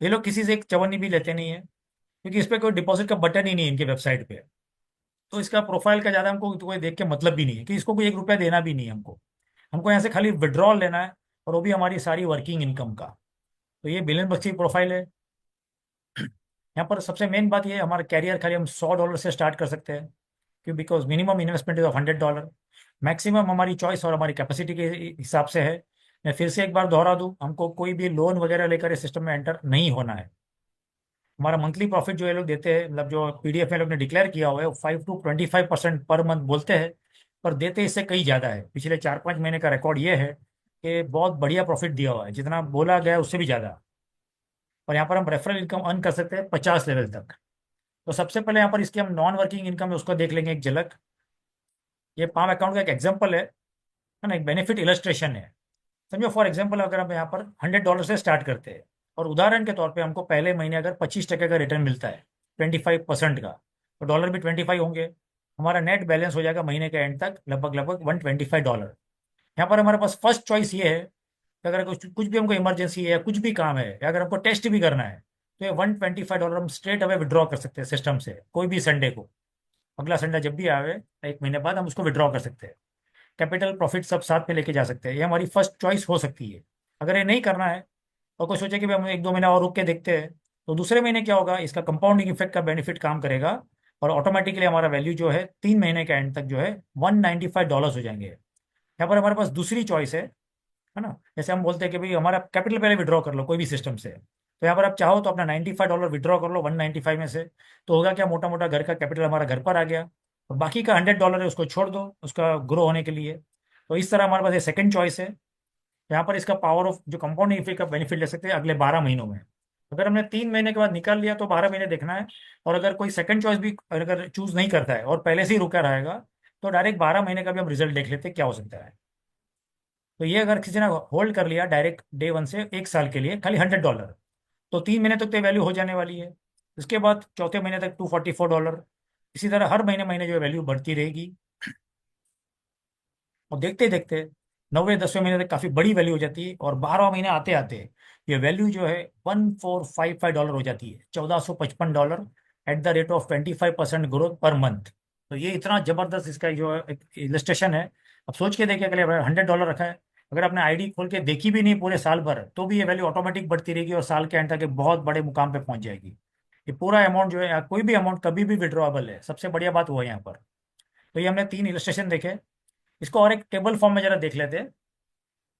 ये लोग किसी से एक चवन्नी भी लेते नहीं है, क्योंकि इस पर कोई डिपॉजिट का बटन ही नहीं है इनकी वेबसाइट पे। तो इसका प्रोफाइल का ज़्यादा हमको तो कोई देख के मतलब भी नहीं है, कि इसको कोई 1 रुपया देना भी नहीं है हमको। हमको यहाँ से खाली विड्रॉल लेना है, और वो भी हमारी सारी वर्किंग इनकम का। तो ये बिलियन बक्स की प्रोफाइल है। यहाँ पर सबसे मेन बात ये है, हमारा कैरियर खाली हम $100 से स्टार्ट कर सकते हैं, क्यों? Because minimum investment is of $100। Maximum हमारी चॉइस और हमारी कैपेसिटी के हिसाब से है। मैं फिर से एक बार दोहरा दूं, हमको कोई भी लोन वगैरह लेकर इस सिस्टम में एंटर नहीं होना है। हमारा मंथली प्रॉफिट जो ये लोग देते हैं, मतलब जो पीडीएफ में लोग ने डिक्लेयर किया हुआ है, वो 5 to 25% पर मंथ बोलते हैं, पर देते इससे कई ज़्यादा है। पिछले 4-5 महीने का रिकॉर्ड ये है कि बहुत बढ़िया प्रॉफिट दिया हुआ है, जितना बोला गया है उससे भी ज़्यादा। और यहाँ पर हम रेफरल इनकम अर्न कर सकते हैं 50 लेवल तक। तो सबसे पहले यहाँ पर इसकी हम नॉन वर्किंग इनकम है उसको देख लेंगे एक झलक। ये पाम अकाउंट का एक एग्जाम्पल है ना, एक बेनिफिट इलस्ट्रेशन है। समझो फॉर एग्जाम्पल, अगर हम यहाँ पर $100 से स्टार्ट करते हैं, और उदाहरण के तौर पे हमको पहले महीने अगर 25% का रिटर्न मिलता है, 25% का, तो डॉलर भी 25 होंगे। हमारा नेट बैलेंस हो जाएगा महीने के एंड तक लगभग लगभग $125। यहाँ पर हमारे पास फर्स्ट चॉइस ये है कि अगर कुछ कुछ भी हमको इमरजेंसी है या कुछ भी काम है, या अगर हमको टेस्ट भी करना है, तो ये $125 हम स्ट्रेट अवे विड्रॉ कर सकते हैं सिस्टम से, कोई भी संडे को। अगला संडे जब भी आवे, 1 महीने बाद हम उसको विड्रॉ कर सकते हैं। कैपिटल प्रॉफिट सब साथ में लेके जा सकते हैं, ये हमारी फर्स्ट चॉइस हो सकती है। अगर ये नहीं करना है, और कोई सोचे कि भाई हम 1-2 महीना और रुक के देखते हैं, तो दूसरे महीने क्या होगा, इसका कंपाउंडिंग इफेक्ट का बेनिफिट काम करेगा, और ऑटोमेटिकली हमारा वैल्यू जो है 3 महीने के एंड तक जो है $195 हो जाएंगे। यहाँ पर हमारे पास दूसरी चॉइस है ना। जैसे हम बोलते हैं कि भाई हमारा कैपिटल पहले विड्रॉ कर लो कोई भी सिस्टम से, तो यहाँ पर आप चाहो तो अपना $95 विड्रॉ कर लो 195 में से। तो होगा क्या, मोटा मोटा घर का कैपिटल हमारा घर पर आ गया, और बाकी का $100 है उसको छोड़ दो उसका ग्रो होने के लिए। तो इस तरह हमारे पास ये सेकंड चॉइस है। यहाँ पर इसका पावर ऑफ जो कंपाउंडिंग इफेक्ट का बेनिफिट ले सकते हैं अगले 12 महीनों में। अगर हमने 3 महीने के बाद निकाल लिया तो 12 महीने देखना है। और अगर कोई सेकंड चॉइस भी अगर चूज नहीं करता है और पहले से ही रुका रहेगा, तो डायरेक्ट 12 महीने का भी हम रिजल्ट देख लेते हैं क्या हो सकता है। तो ये अगर किसी ने होल्ड कर लिया डायरेक्ट डे 1 से 1 साल के लिए खाली $100, तो 3 महीने तक तो वैल्यू हो जाने वाली है। उसके बाद चौथे महीने तक $244। इसी तरह हर महीने महीने जो वैल्यू बढ़ती रहेगी, और देखते देखते 9वें 10वें महीने तक काफ़ी बड़ी वैल्यू हो जाती है, और 12 महीने आते आते ये वैल्यू जो है $1455 हो जाती है, $1455 at the rate of 25% growth per month. तो ये इतना जबरदस्त इसका जो है इलस्ट्रेशन है। अब सोच के देखिए, अगर $100 रखा है, अगर आपने आईडी खोल के देखी भी नहीं पूरे साल भर, तो भी ये वैल्यू ऑटोमेटिक बढ़ती रहेगी, और साल के एंड तक एक बहुत बड़े मुकाम पे पहुंच जाएगी। ये पूरा अमाउंट जो है, या कोई भी अमाउंट कभी भी विड्रॉएबल है, सबसे बढ़िया बात वो है यहाँ पर। तो ये हमने 3 इलस्ट्रेशन देखे। इसको और एक टेबल फॉर्म में जरा देख लेते हैं।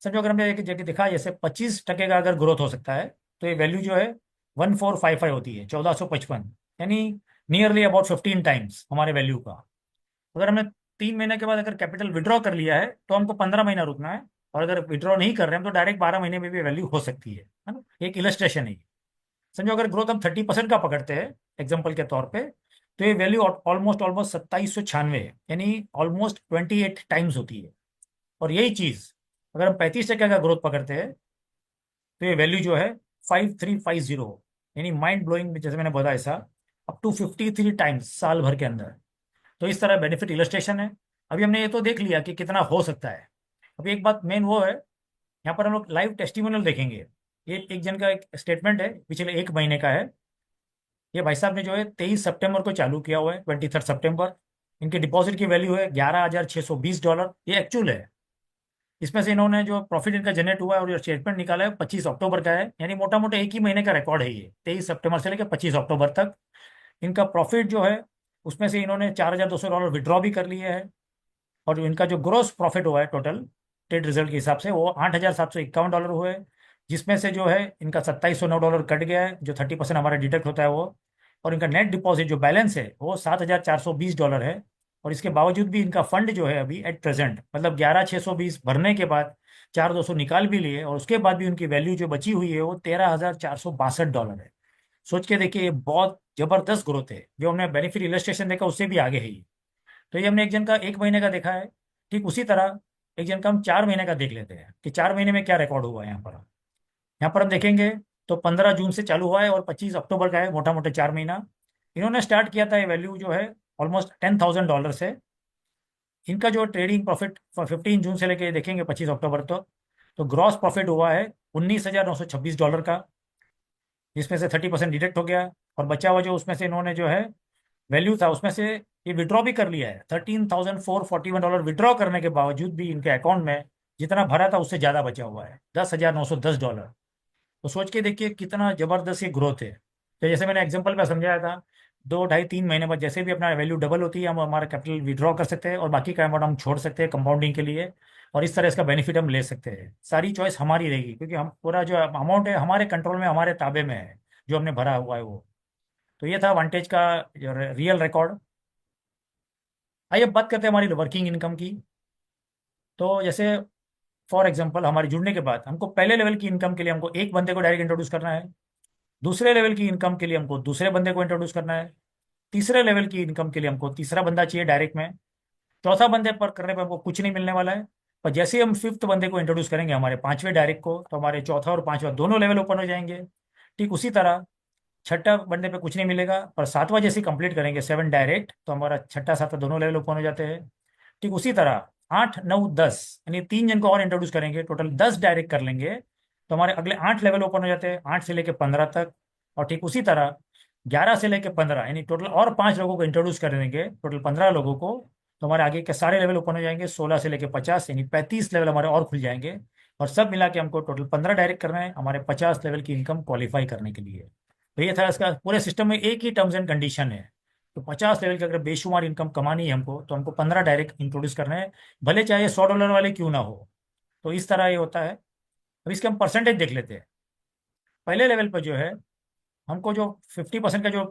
समझो अगर हमने एक जगह दिखा, जैसे 25% का अगर ग्रोथ हो सकता है, तो ये वैल्यू जो है 1455 होती है, 1455, यानी नियरली अबाउट 15 टाइम्स हमारे वैल्यू का। अगर हमने 3 महीने के बाद अगर कैपिटल विड्रॉ कर लिया है, तो हमको 15 महीना रुकना है। और अगर विड्रॉ नहीं कर रहे हैं, तो डायरेक्ट 12 महीने में भी वैल्यू हो सकती है ना। एक इलस्ट्रेशन है ये। समझो अगर ग्रोथ हम 30% का पकड़ते हैं एग्जाम्पल के तौर पे, तो ये वैल्यू ऑलमोस्ट ऑलमोस्ट 2796 है, यानी ऑलमोस्ट 28 टाइम्स होती है। और यही चीज अगर हम 35% का ग्रोथ पकड़ते हैं, तो ये वैल्यू जो है 5350, यानी माइंड ब्लोइंग, जैसे मैंने बताया ऐसा, अप टू 53 टाइम्स साल भर के अंदर। तो इस तरह बेनिफिट इलस्ट्रेशन है। अभी हमने ये तो देख लिया कि कितना हो सकता है। अभी एक बात मेन वो है, यहाँ पर हम लोग लाइव टेस्टिमोनियल देखेंगे। ये एक जन का एक स्टेटमेंट है, पिछले 1 महीने का है। ये भाई साहब ने जो है 23 सितंबर को चालू किया हुआ है, 23 सितंबर। इनकी डिपॉजिट की वैल्यू है $11,620, ये एक्चुअल है। इसमें से इन्होंने जो प्रॉफिट इनका जनरेट हुआ है और जो स्टेटमेंट निकाला है 25 अक्टूबर का है, यानी मोटा मोटा एक ही महीने का रिकॉर्ड है ये, 23 सितंबर से लेकर 25 अक्टूबर तक। इनका प्रॉफिट जो है, उसमें से इन्होंने $4,200 विड्रॉ भी कर लिए है। और जो इनका जो ग्रोस प्रॉफिट हुआ है टोटल ट्रेड रिजल्ट के हिसाब से, वो $8,751 हुए। जिसमें से जो है इनका $2709 कट गया है, जो 30% हमारा डिडक्ट होता है वो। और इनका नेट डिपॉजिट जो बैलेंस है वो $7420 है। और इसके बावजूद भी इनका फंड जो है अभी एट प्रेजेंट, मतलब 11620 भरने के बाद 4200 निकाल भी लिए, और उसके बाद भी उनकी वैल्यू जो बची हुई है वो $13462 है। सोच के देखिए, ये बहुत जबरदस्त ग्रोथ है। जो हमने बेनिफिट इलस्ट्रेशन देखा उससे भी आगे है ये। तो ये हमने एक जन का 1 महीने का देखा है। ठीक उसी तरह एक जन का हम 4 महीने का देख लेते हैं कि 4 महीने में क्या रिकॉर्ड हुआ है यहाँ पर। यहाँ पर हम देखेंगे तो 15 जून से चालू हुआ है और 25 अक्टूबर का है, मोटा मोटा 4 महीना। इन्होंने स्टार्ट किया था, ये वैल्यू जो है ऑलमोस्ट $10,000 से। इनका जो ट्रेडिंग प्रॉफिट 15 जून से लेके देखेंगे 25 अक्टूबर तक, तो ग्रॉस प्रॉफिट हुआ है $19,926 का, जिसमें से 30% डिडक्ट हो गया। और बचा हुआ जो उसमें से इन्होंने जो है वैल्यू था उसमें से ये विड्रॉ भी कर लिया है। $13,441 विड्रॉ करने के बावजूद भी इनके अकाउंट में जितना भरा था उससे ज़्यादा बचा हुआ है, $10,910। तो सोच के देखिए कितना जबरदस्त ये ग्रोथ है। तो जैसे मैंने एग्जांपल पे समझाया था, 2 ढाई 3 महीने बाद जैसे भी अपना वैल्यू डबल होती है, हम हमारा कैपिटल विड्रॉ कर सकते हैं और बाकी का अमाउंट हम छोड़ सकते हैं कंपाउंडिंग के लिए। और इस तरह इसका बेनिफिट हम ले सकते हैं। सारी चॉइस हमारी रहेगी, क्योंकि हम पूरा जो अमाउंट है हमारे कंट्रोल में, हमारे ताबे में है, जो हमने भरा हुआ है वो। तो ये था वांटेज का रियल रिकॉर्ड। आइए अब बात करते हैं हमारी वर्किंग इनकम की। तो जैसे फॉर एग्जांपल हमारे जुड़ने के बाद हमको पहले लेवल की इनकम के लिए हमको एक बंदे को डायरेक्ट इंट्रोड्यूस करना है। दूसरे लेवल की इनकम के लिए हमको दूसरे बंदे को इंट्रोड्यूस करना है। तीसरे लेवल की इनकम के लिए हमको तीसरा बंदा चाहिए डायरेक्ट में। चौथा बंदे पर करने पर हमको कुछ नहीं मिलने वाला है। पर जैसे ही हम फिफ्थ बंदे को इंट्रोड्यूस करेंगे हमारे पांचवें डायरेक्ट को, तो हमारे चौथा और पांचवा दोनों लेवल ओपन हो जाएंगे। ठीक उसी तरह छठा बंदे पे कुछ नहीं मिलेगा, पर सातवां जैसे कंप्लीट करेंगे 7 डायरेक्ट, तो हमारा छठा सातवां दोनों लेवल ओपन हो जाते हैं। ठीक उसी तरह 8 9 10 यानी 3 जन को और इंट्रोड्यूस करेंगे, टोटल 10 डायरेक्ट कर लेंगे, तो हमारे अगले 8 लेवल ओपन हो जाते हैं, 8 से लेके 15 तक। और ठीक उसी तरह 11 से लेके 15 यानी टोटल और 5 लोगों को इंट्रोड्यूस कर देंगे, टोटल 15 लोगों को। तो हमारे आगे के सारे लेवल ओपन हो जाएंगे, 16 से लेके 50 यानी 35 लेवल हमारे और खुल जाएंगे। और सब मिला के हमको टोटल 15 डायरेक्ट करना है हमारे 50 लेवल की इनकम क्वालिफाई करने के लिए। तो ये था इसका, पूरे सिस्टम में एक ही टर्म्स एंड कंडीशन है। तो 50 लेवल की अगर बेशुमार इनकम कमानी है हमको, तो हमको 15 डायरेक्ट इंट्रोड्यूस करना है, भले चाहे $100 वाले क्यों ना हो। तो इस तरह ये होता है। अब इसके हम परसेंटेज देख लेते हैं। पहले लेवल पर जो है हमको जो 50% का जो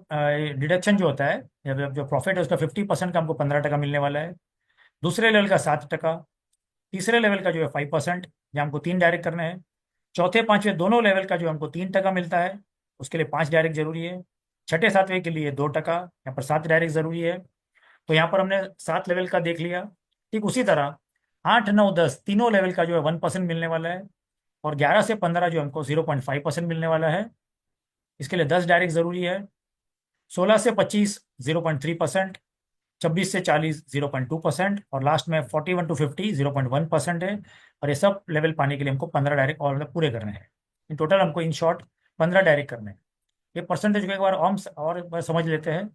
डिडक्शन जो होता है, या जो प्रॉफिट है उसका 50% का हमको 15 टका मिलने वाला है। दूसरे लेवल का 7 टका। तीसरे लेवल का जो है 5%, जो हमको 3 डायरेक्ट करने हैं। चौथे पांचवे दोनों लेवल का जो हमको 3 टका मिलता है, उसके लिए 5 डायरेक्ट जरूरी है। छठे सातवें के लिए 2 टका, यहाँ पर 7 डायरेक्ट जरूरी है। तो यहाँ पर हमने 7 लेवल का देख लिया। ठीक उसी तरह 8 9 10 तीनों लेवल का जो है 1% मिलने वाला है। और 11 से 15 जो हमको 0.5% मिलने वाला है, इसके लिए 10 डायरेक्ट जरूरी है। 16 से 25 0.3%। 26 से 40 0.2%। और लास्ट में 41 to 50 0.1% है। और ये सब लेवल पाने के लिए हमको 15 डायरेक्ट और मतलब पूरे करने हैं। इन टोटल हमको इन शॉर्ट 15 डायरेक्ट करने हैं। ये परसेंटेज को एक बार और एक बार समझ लेते हैं।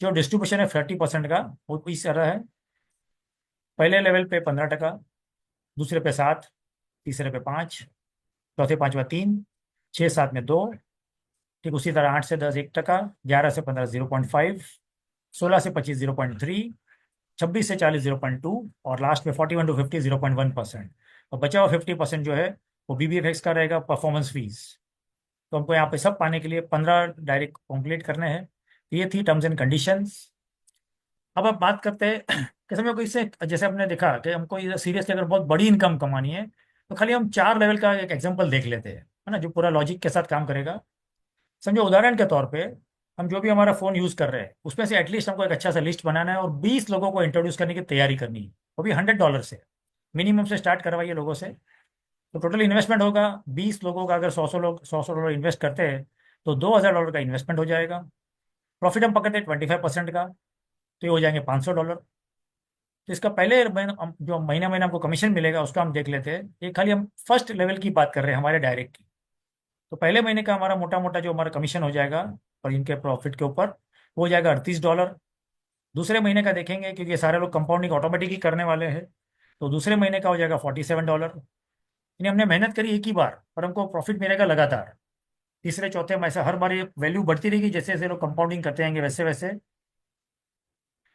जो डिस्ट्रीब्यूशन है 30% का, वो इस तरह है। पहले लेवल पे 15 टका, दूसरे पे 7, तीसरे पे 5, चौथे पांचवा 3, 6 7 में 2। ठीक उसी तरह 8 से 10 1 टका, 11 से 15 0.5, 16 से 25 0.3, 26 से 40 0.2, और लास्ट में 41 to 50 0.1%। और बचा हुआ 50% जो है वो BBFX का रहेगा, परफॉर्मेंस फीस। तो हमको यहाँ पे सब पाने के लिए 15 डायरेक्ट कंप्लीट करने हैं। तो ये थी टर्म्स एंड कंडीशंस। अब आप बात करते हैं कि समय को इससे, जैसे आपने देखा कि हमको ये सीरियसली अगर बहुत बड़ी इनकम कमानी है, तो खाली हम 4 लेवल का एक एग्जांपल देख लेते हैं, है ना, जो पूरा लॉजिक के साथ काम करेगा। समझो उदाहरण के तौर पे, हम जो भी हमारा फ़ोन यूज़ कर रहे हैं उसमें से एटलीस्ट हमको एक अच्छा सा लिस्ट बनाना है और 20 लोगों को इंट्रोड्यूस करने की तैयारी करनी है, वो भी $100 से। मिनिमम से स्टार्ट करवाइए लोगों से। तो टोटल इन्वेस्टमेंट होगा 20 लोगों का, अगर 100 100 लोग 100 100 डॉलर इन्वेस्ट करते हैं तो $2000 का इन्वेस्टमेंट हो जाएगा। प्रॉफिट हम पकड़ते हैं 25% का, तो ये हो जाएंगे $500। तो इसका पहले जो महीना महीना हमको कमीशन मिलेगा उसका हम देख लेते हैं। ये खाली हम फर्स्ट लेवल की बात कर रहे हैं हमारे डायरेक्ट की। तो पहले महीने का हमारा मोटा मोटा जो हमारा कमीशन हो जाएगा और इनके प्रॉफिट के ऊपर, वो हो जाएगा $38। दूसरे महीने का देखेंगे, क्योंकि ये सारे लोग कंपाउंडिंग ऑटोमेटिक ही करने वाले हैं, तो दूसरे महीने का हो जाएगा $47। यानी हमने मेहनत करी एक ही बार और हमको प्रॉफिट मिलेगा लगातार। तीसरे चौथे में ऐसा हर बार ये वैल्यू बढ़ती रहेगी, जैसे जैसे लोग कंपाउंडिंग करते रहेंगे वैसे वैसे।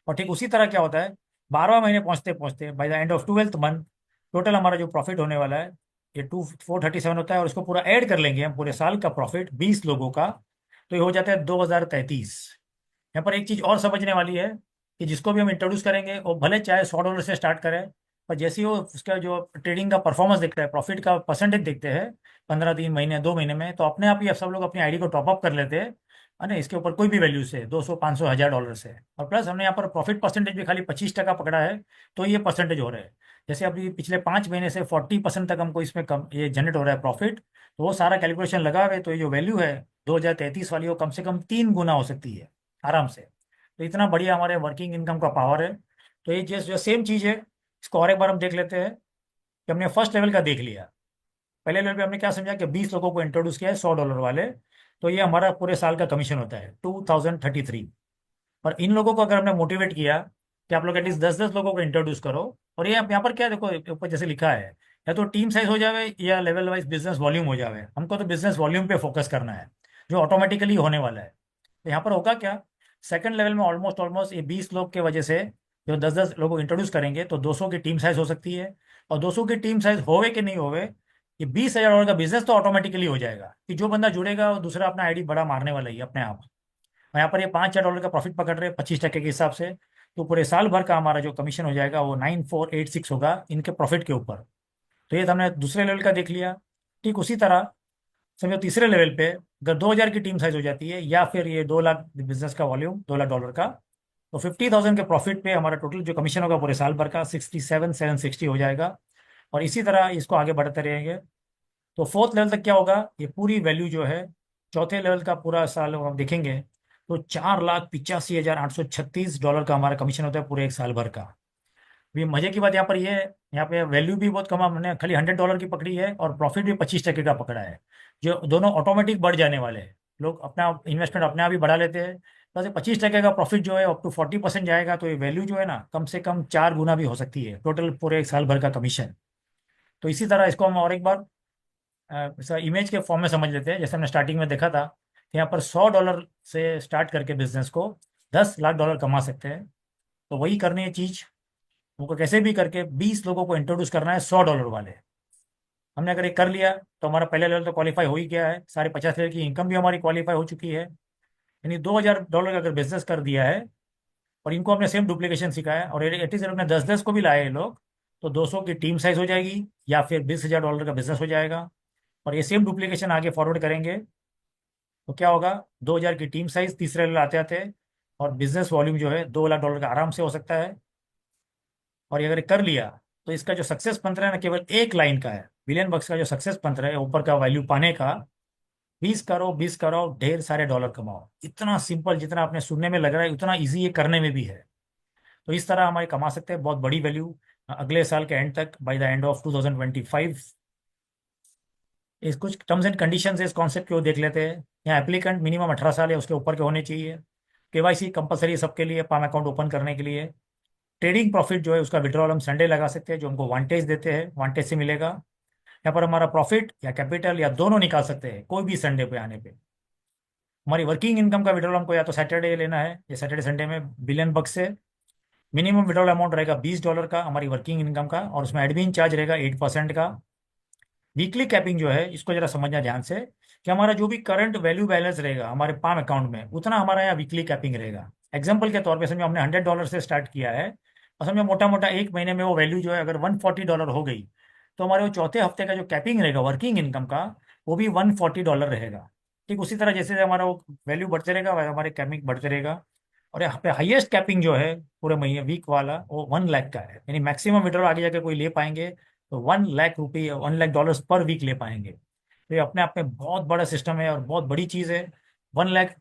और ठीक उसी तरह क्या होता है, 12वां महीने पहुंचते पहुंचते by the end of 12th month, total हमारा जो प्रॉफिट होने वाला है ये 2437 होता है, और इसको पूरा ऐड कर लेंगे हम, पूरे साल का प्रॉफिट 20 लोगों का, तो ये हो जाता है 2033। यहाँ पर एक चीज और समझने वाली है कि जिसको भी हम इंट्रोड्यूस करेंगे वो भले चाहे $100 से स्टार्ट करें, पर जैसे ही वो उसका जो ट्रेडिंग का परफॉर्मेंस देखता है, प्रॉफिट का परसेंटेज देखते हैं 15 दिन, महीने, 2 महीने में, तो अपने आप ही अब सब लोग अपनी आईडी को टॉपअप कर लेते हैं, है ना, इसके ऊपर कोई भी वैल्यू से, 200, 500, $1000 से। और प्लस हमने यहाँ पर प्रॉफिट परसेंटेज भी खाली 25% पकड़ा है, तो ये परसेंटेज हो रहा है। जैसे अभी पिछले 5 महीने से 40% तक हमको इसमें कम ये जनरेट हो रहा है प्रॉफिट, तो वो सारा कैलकुलेशन लगा हुए, तो ये जो वैल्यू है 2033 वाली, वो कम से कम 3 गुना हो सकती है आराम से। तो इतना बढ़िया हमारे वर्किंग इनकम का पावर है। तो ये जो सेम चीज़ है, इसको और एक बार हम देख लेते हैं कि हमने फर्स्ट लेवल का देख लिया। पहले लेवल पे हमने क्या समझा कि 20 लोगों को इंट्रोड्यूस किया है $100 वाले, तो ये हमारा पूरे साल का कमीशन होता है 2033। और इन लोगों को अगर हमने मोटिवेट किया कि आप लोग एटलीस्ट 10-10 लोगों को इंट्रोड्यूस करो, और ये यहाँ पर क्या देखो ऊपर जैसे लिखा है, या तो टीम साइज हो जावे या लेवल वाइज बिजनेस वॉल्यूम हो जावे, हमको तो बिजनेस वॉल्यूम पे फोकस करना है, जो ऑटोमेटिकली होने वाला है। तो यहाँ पर होगा क्या, सेकंड लेवल में ऑलमोस्ट ऑलमोस्ट ये 20 लोग के वजह से जो 10-10 लोगों को इंट्रोड्यूस करेंगे, तो 200 की टीम साइज हो सकती है। और 200 की टीम साइज होवे कि नहीं होवे, ये $20,000 का बिजनेस तो ऑटोमेटिकली हो जाएगा, कि जो बंदा जुड़ेगा वो दूसरा अपना आईडी बड़ा मारने वाला ही अपने आप। और यहाँ पर ये $5,000 का प्रॉफिट पकड़ रहे हैं 25% के हिसाब से, तो पूरे साल भर का हमारा जो कमीशन हो जाएगा वो 9486 होगा इनके प्रॉफिट के ऊपर। तो ये तो हमने दूसरे लेवल का देख लिया। ठीक उसी तरह समझो तीसरे लेवल पे अगर 2000 की टीम साइज हो जाती है, या फिर ये 2 लाख बिजनेस का वॉल्यूम, $2 लाख का, तो 50,000 के प्रॉफिट पे हमारा टोटल जो कमीशन होगा पूरे साल भर का 67,760 हो जाएगा। और इसी तरह इसको आगे बढ़ते रहेंगे। तो फोर्थ लेवल तक क्या होगा, ये पूरी वैल्यू जो है, चौथे लेवल का पूरा साल हम देखेंगे तो $4,85,836 का हमारा कमीशन होता है पूरे एक साल भर का। भी मजे की बात यहाँ पर ये है, यहाँ पे वैल्यू भी बहुत कम हमने खाली $100 की पकड़ी है, और प्रॉफिट भी 25% का पकड़ा है, जो दोनों ऑटोमेटिक बढ़ जाने वाले हैं। लोग अपना इन्वेस्टमेंट अपने आप ही बढ़ा लेते हैं। बस 25% का प्रॉफिट जो है अप टू 40% जाएगा, तो ये वैल्यू जो है ना कम से कम 4 गुना भी हो सकती है टोटल पूरे एक साल भर का कमीशन। तो इसी तरह इसको हम और एक बार इमेज के फॉर्म में समझ लेते हैं। जैसे हमने स्टार्टिंग में देखा था कि यहाँ पर $100 से स्टार्ट करके बिजनेस को $10 लाख कमा सकते हैं। तो वही करनी है चीज, उनको कैसे भी करके 20 लोगों को इंट्रोड्यूस करना है $100 वाले। हमने अगर ये कर लिया तो हमारा पहले लेवल तो क्वालिफाई हो ही गया है, सारे 50 लेवल की इनकम भी हमारी क्वालिफाई हो चुकी है। यानी $2,000 का अगर बिजनेस कर दिया है, और इनको हमने सेम डुप्लीकेशन सिखाया, और एटलीस्ट लोग ने 10-10 को भी लाए ये लोग, तो 200 की टीम साइज हो जाएगी, या फिर $20,000 का बिजनेस हो जाएगा। और ये सेम डुप्लीकेशन आगे फॉरवर्ड करेंगे तो क्या होगा, 2,000 की टीम साइज तीसरे लेवल आते आते, और बिजनेस वॉल्यूम जो है $2 लाख का आराम से हो सकता है। और ये अगर कर लिया तो इसका जो सक्सेस मंत्र है ना केवल एक लाइन का है। बिलियन बक्स का जो सक्सेस मंत्र है ऊपर का वैल्यू पाने का, 20 करो 20 करो ढेर सारे डॉलर कमाओ, इतना सिंपल जितना आपने सुनने में लग रहा है उतना इजी ये करने में भी है। तो इस तरह हमारे कमा सकते हैं बहुत बड़ी वैल्यू अगले साल के एंड तक, बाय द एंड ऑफ 2025। इस कुछ टर्म्स एंड कंडीशंस इस कॉन्सेप्ट को देख लेते हैं। यहाँ एप्लीकेंट मिनिमम 18 साल या उसके ऊपर के होने चाहिए। केवाईसी कंपलसरी है सबके लिए पाम अकाउंट ओपन करने के लिए। ट्रेडिंग प्रॉफिट जो है उसका विड्रॉल हम संडे लगा सकते हैं, जो हमको वांटेज देते हैं, वांटेज से मिलेगा। यहाँ पर हमारा प्रॉफिट या कैपिटल या दोनों निकाल सकते हैं कोई भी संडे पे आने पे। हमारी वर्किंग इनकम का विड्रॉल हमको या तो सैटरडे लेना है, या सैटरडे संडे में बिलियन बक्स से। मिनिमम विड्रॉल अमाउंट रहेगा $20 का हमारी वर्किंग इनकम का, और उसमें एडमिन चार्ज रहेगा 8% का। वीकली कैपिंग जो है इसको जरा समझना ध्यान से, कि हमारा जो भी करंट वैल्यू बैलेंस रहेगा हमारे पाम अकाउंट में, उतना हमारा यहाँ वीकली कैपिंग रहेगा। एग्जाम्पल के तौर पे समझो हमने $100 से स्टार्ट किया है, और समझो मोटा मोटा एक महीने में वो वैल्यू जो है अगर $140 हो गई, तो हमारे वो चौथे हफ्ते का जो कैपिंग रहेगा वर्किंग इनकम का, वो भी $140 रहेगा। ठीक उसी तरह जैसे हमारा वो वैल्यू बढ़ते रहेगा वैसे हमारे कैपिंग बढ़ते रहेगा। और यहाँ पे हाईएस्ट कैपिंग जो है पूरे महीने वीक वाला वो 1 लाख का है, यानी मैक्सिमम विड्रॉल आगे जाके कोई ले पाएंगे तो 1 लाख रुपये, $1 लाख पर वीक ले पाएंगे। तो ये अपने आप में बहुत बड़ा सिस्टम है और बहुत बड़ी चीज़ है। 1 लाख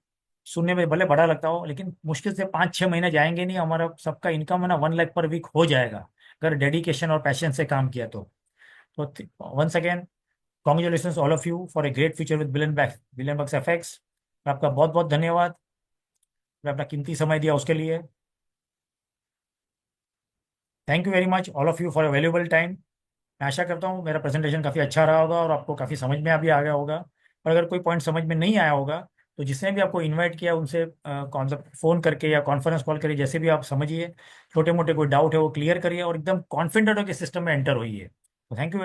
सुनने में भले बड़ा लगता हो, लेकिन मुश्किल से 5-6 महीने जाएंगे नहीं, हमारा सबका इनकम है ना 1 लाख पर वीक हो जाएगा, अगर डेडिकेशन और पैशन से काम किया तो। Once again congratulation all of you for a great future with billion bucks FX. आपका बहुत बहुत धन्यवाद, आपने अपना कीमती समय दिया उसके लिए। Thank you very much all of you for a valuable time. मैं आशा करता हूँ मेरा प्रेजेंटेशन काफ़ी अच्छा रहा होगा और आपको काफ़ी समझ में भी आ गया होगा। और अगर कोई पॉइंट समझ में नहीं आया होगा, तो जिसने भी आपको इनवाइट किया उनसे कौन सा फ़ोन करके या कॉन्फ्रेंस कॉल करिए, जैसे भी आप समझिए। छोटे मोटे कोई डाउट है वो क्लियर करिए, और एकदम कॉन्फिडेंट होकर सिस्टम में एंटर होइए। तो थैंक यू।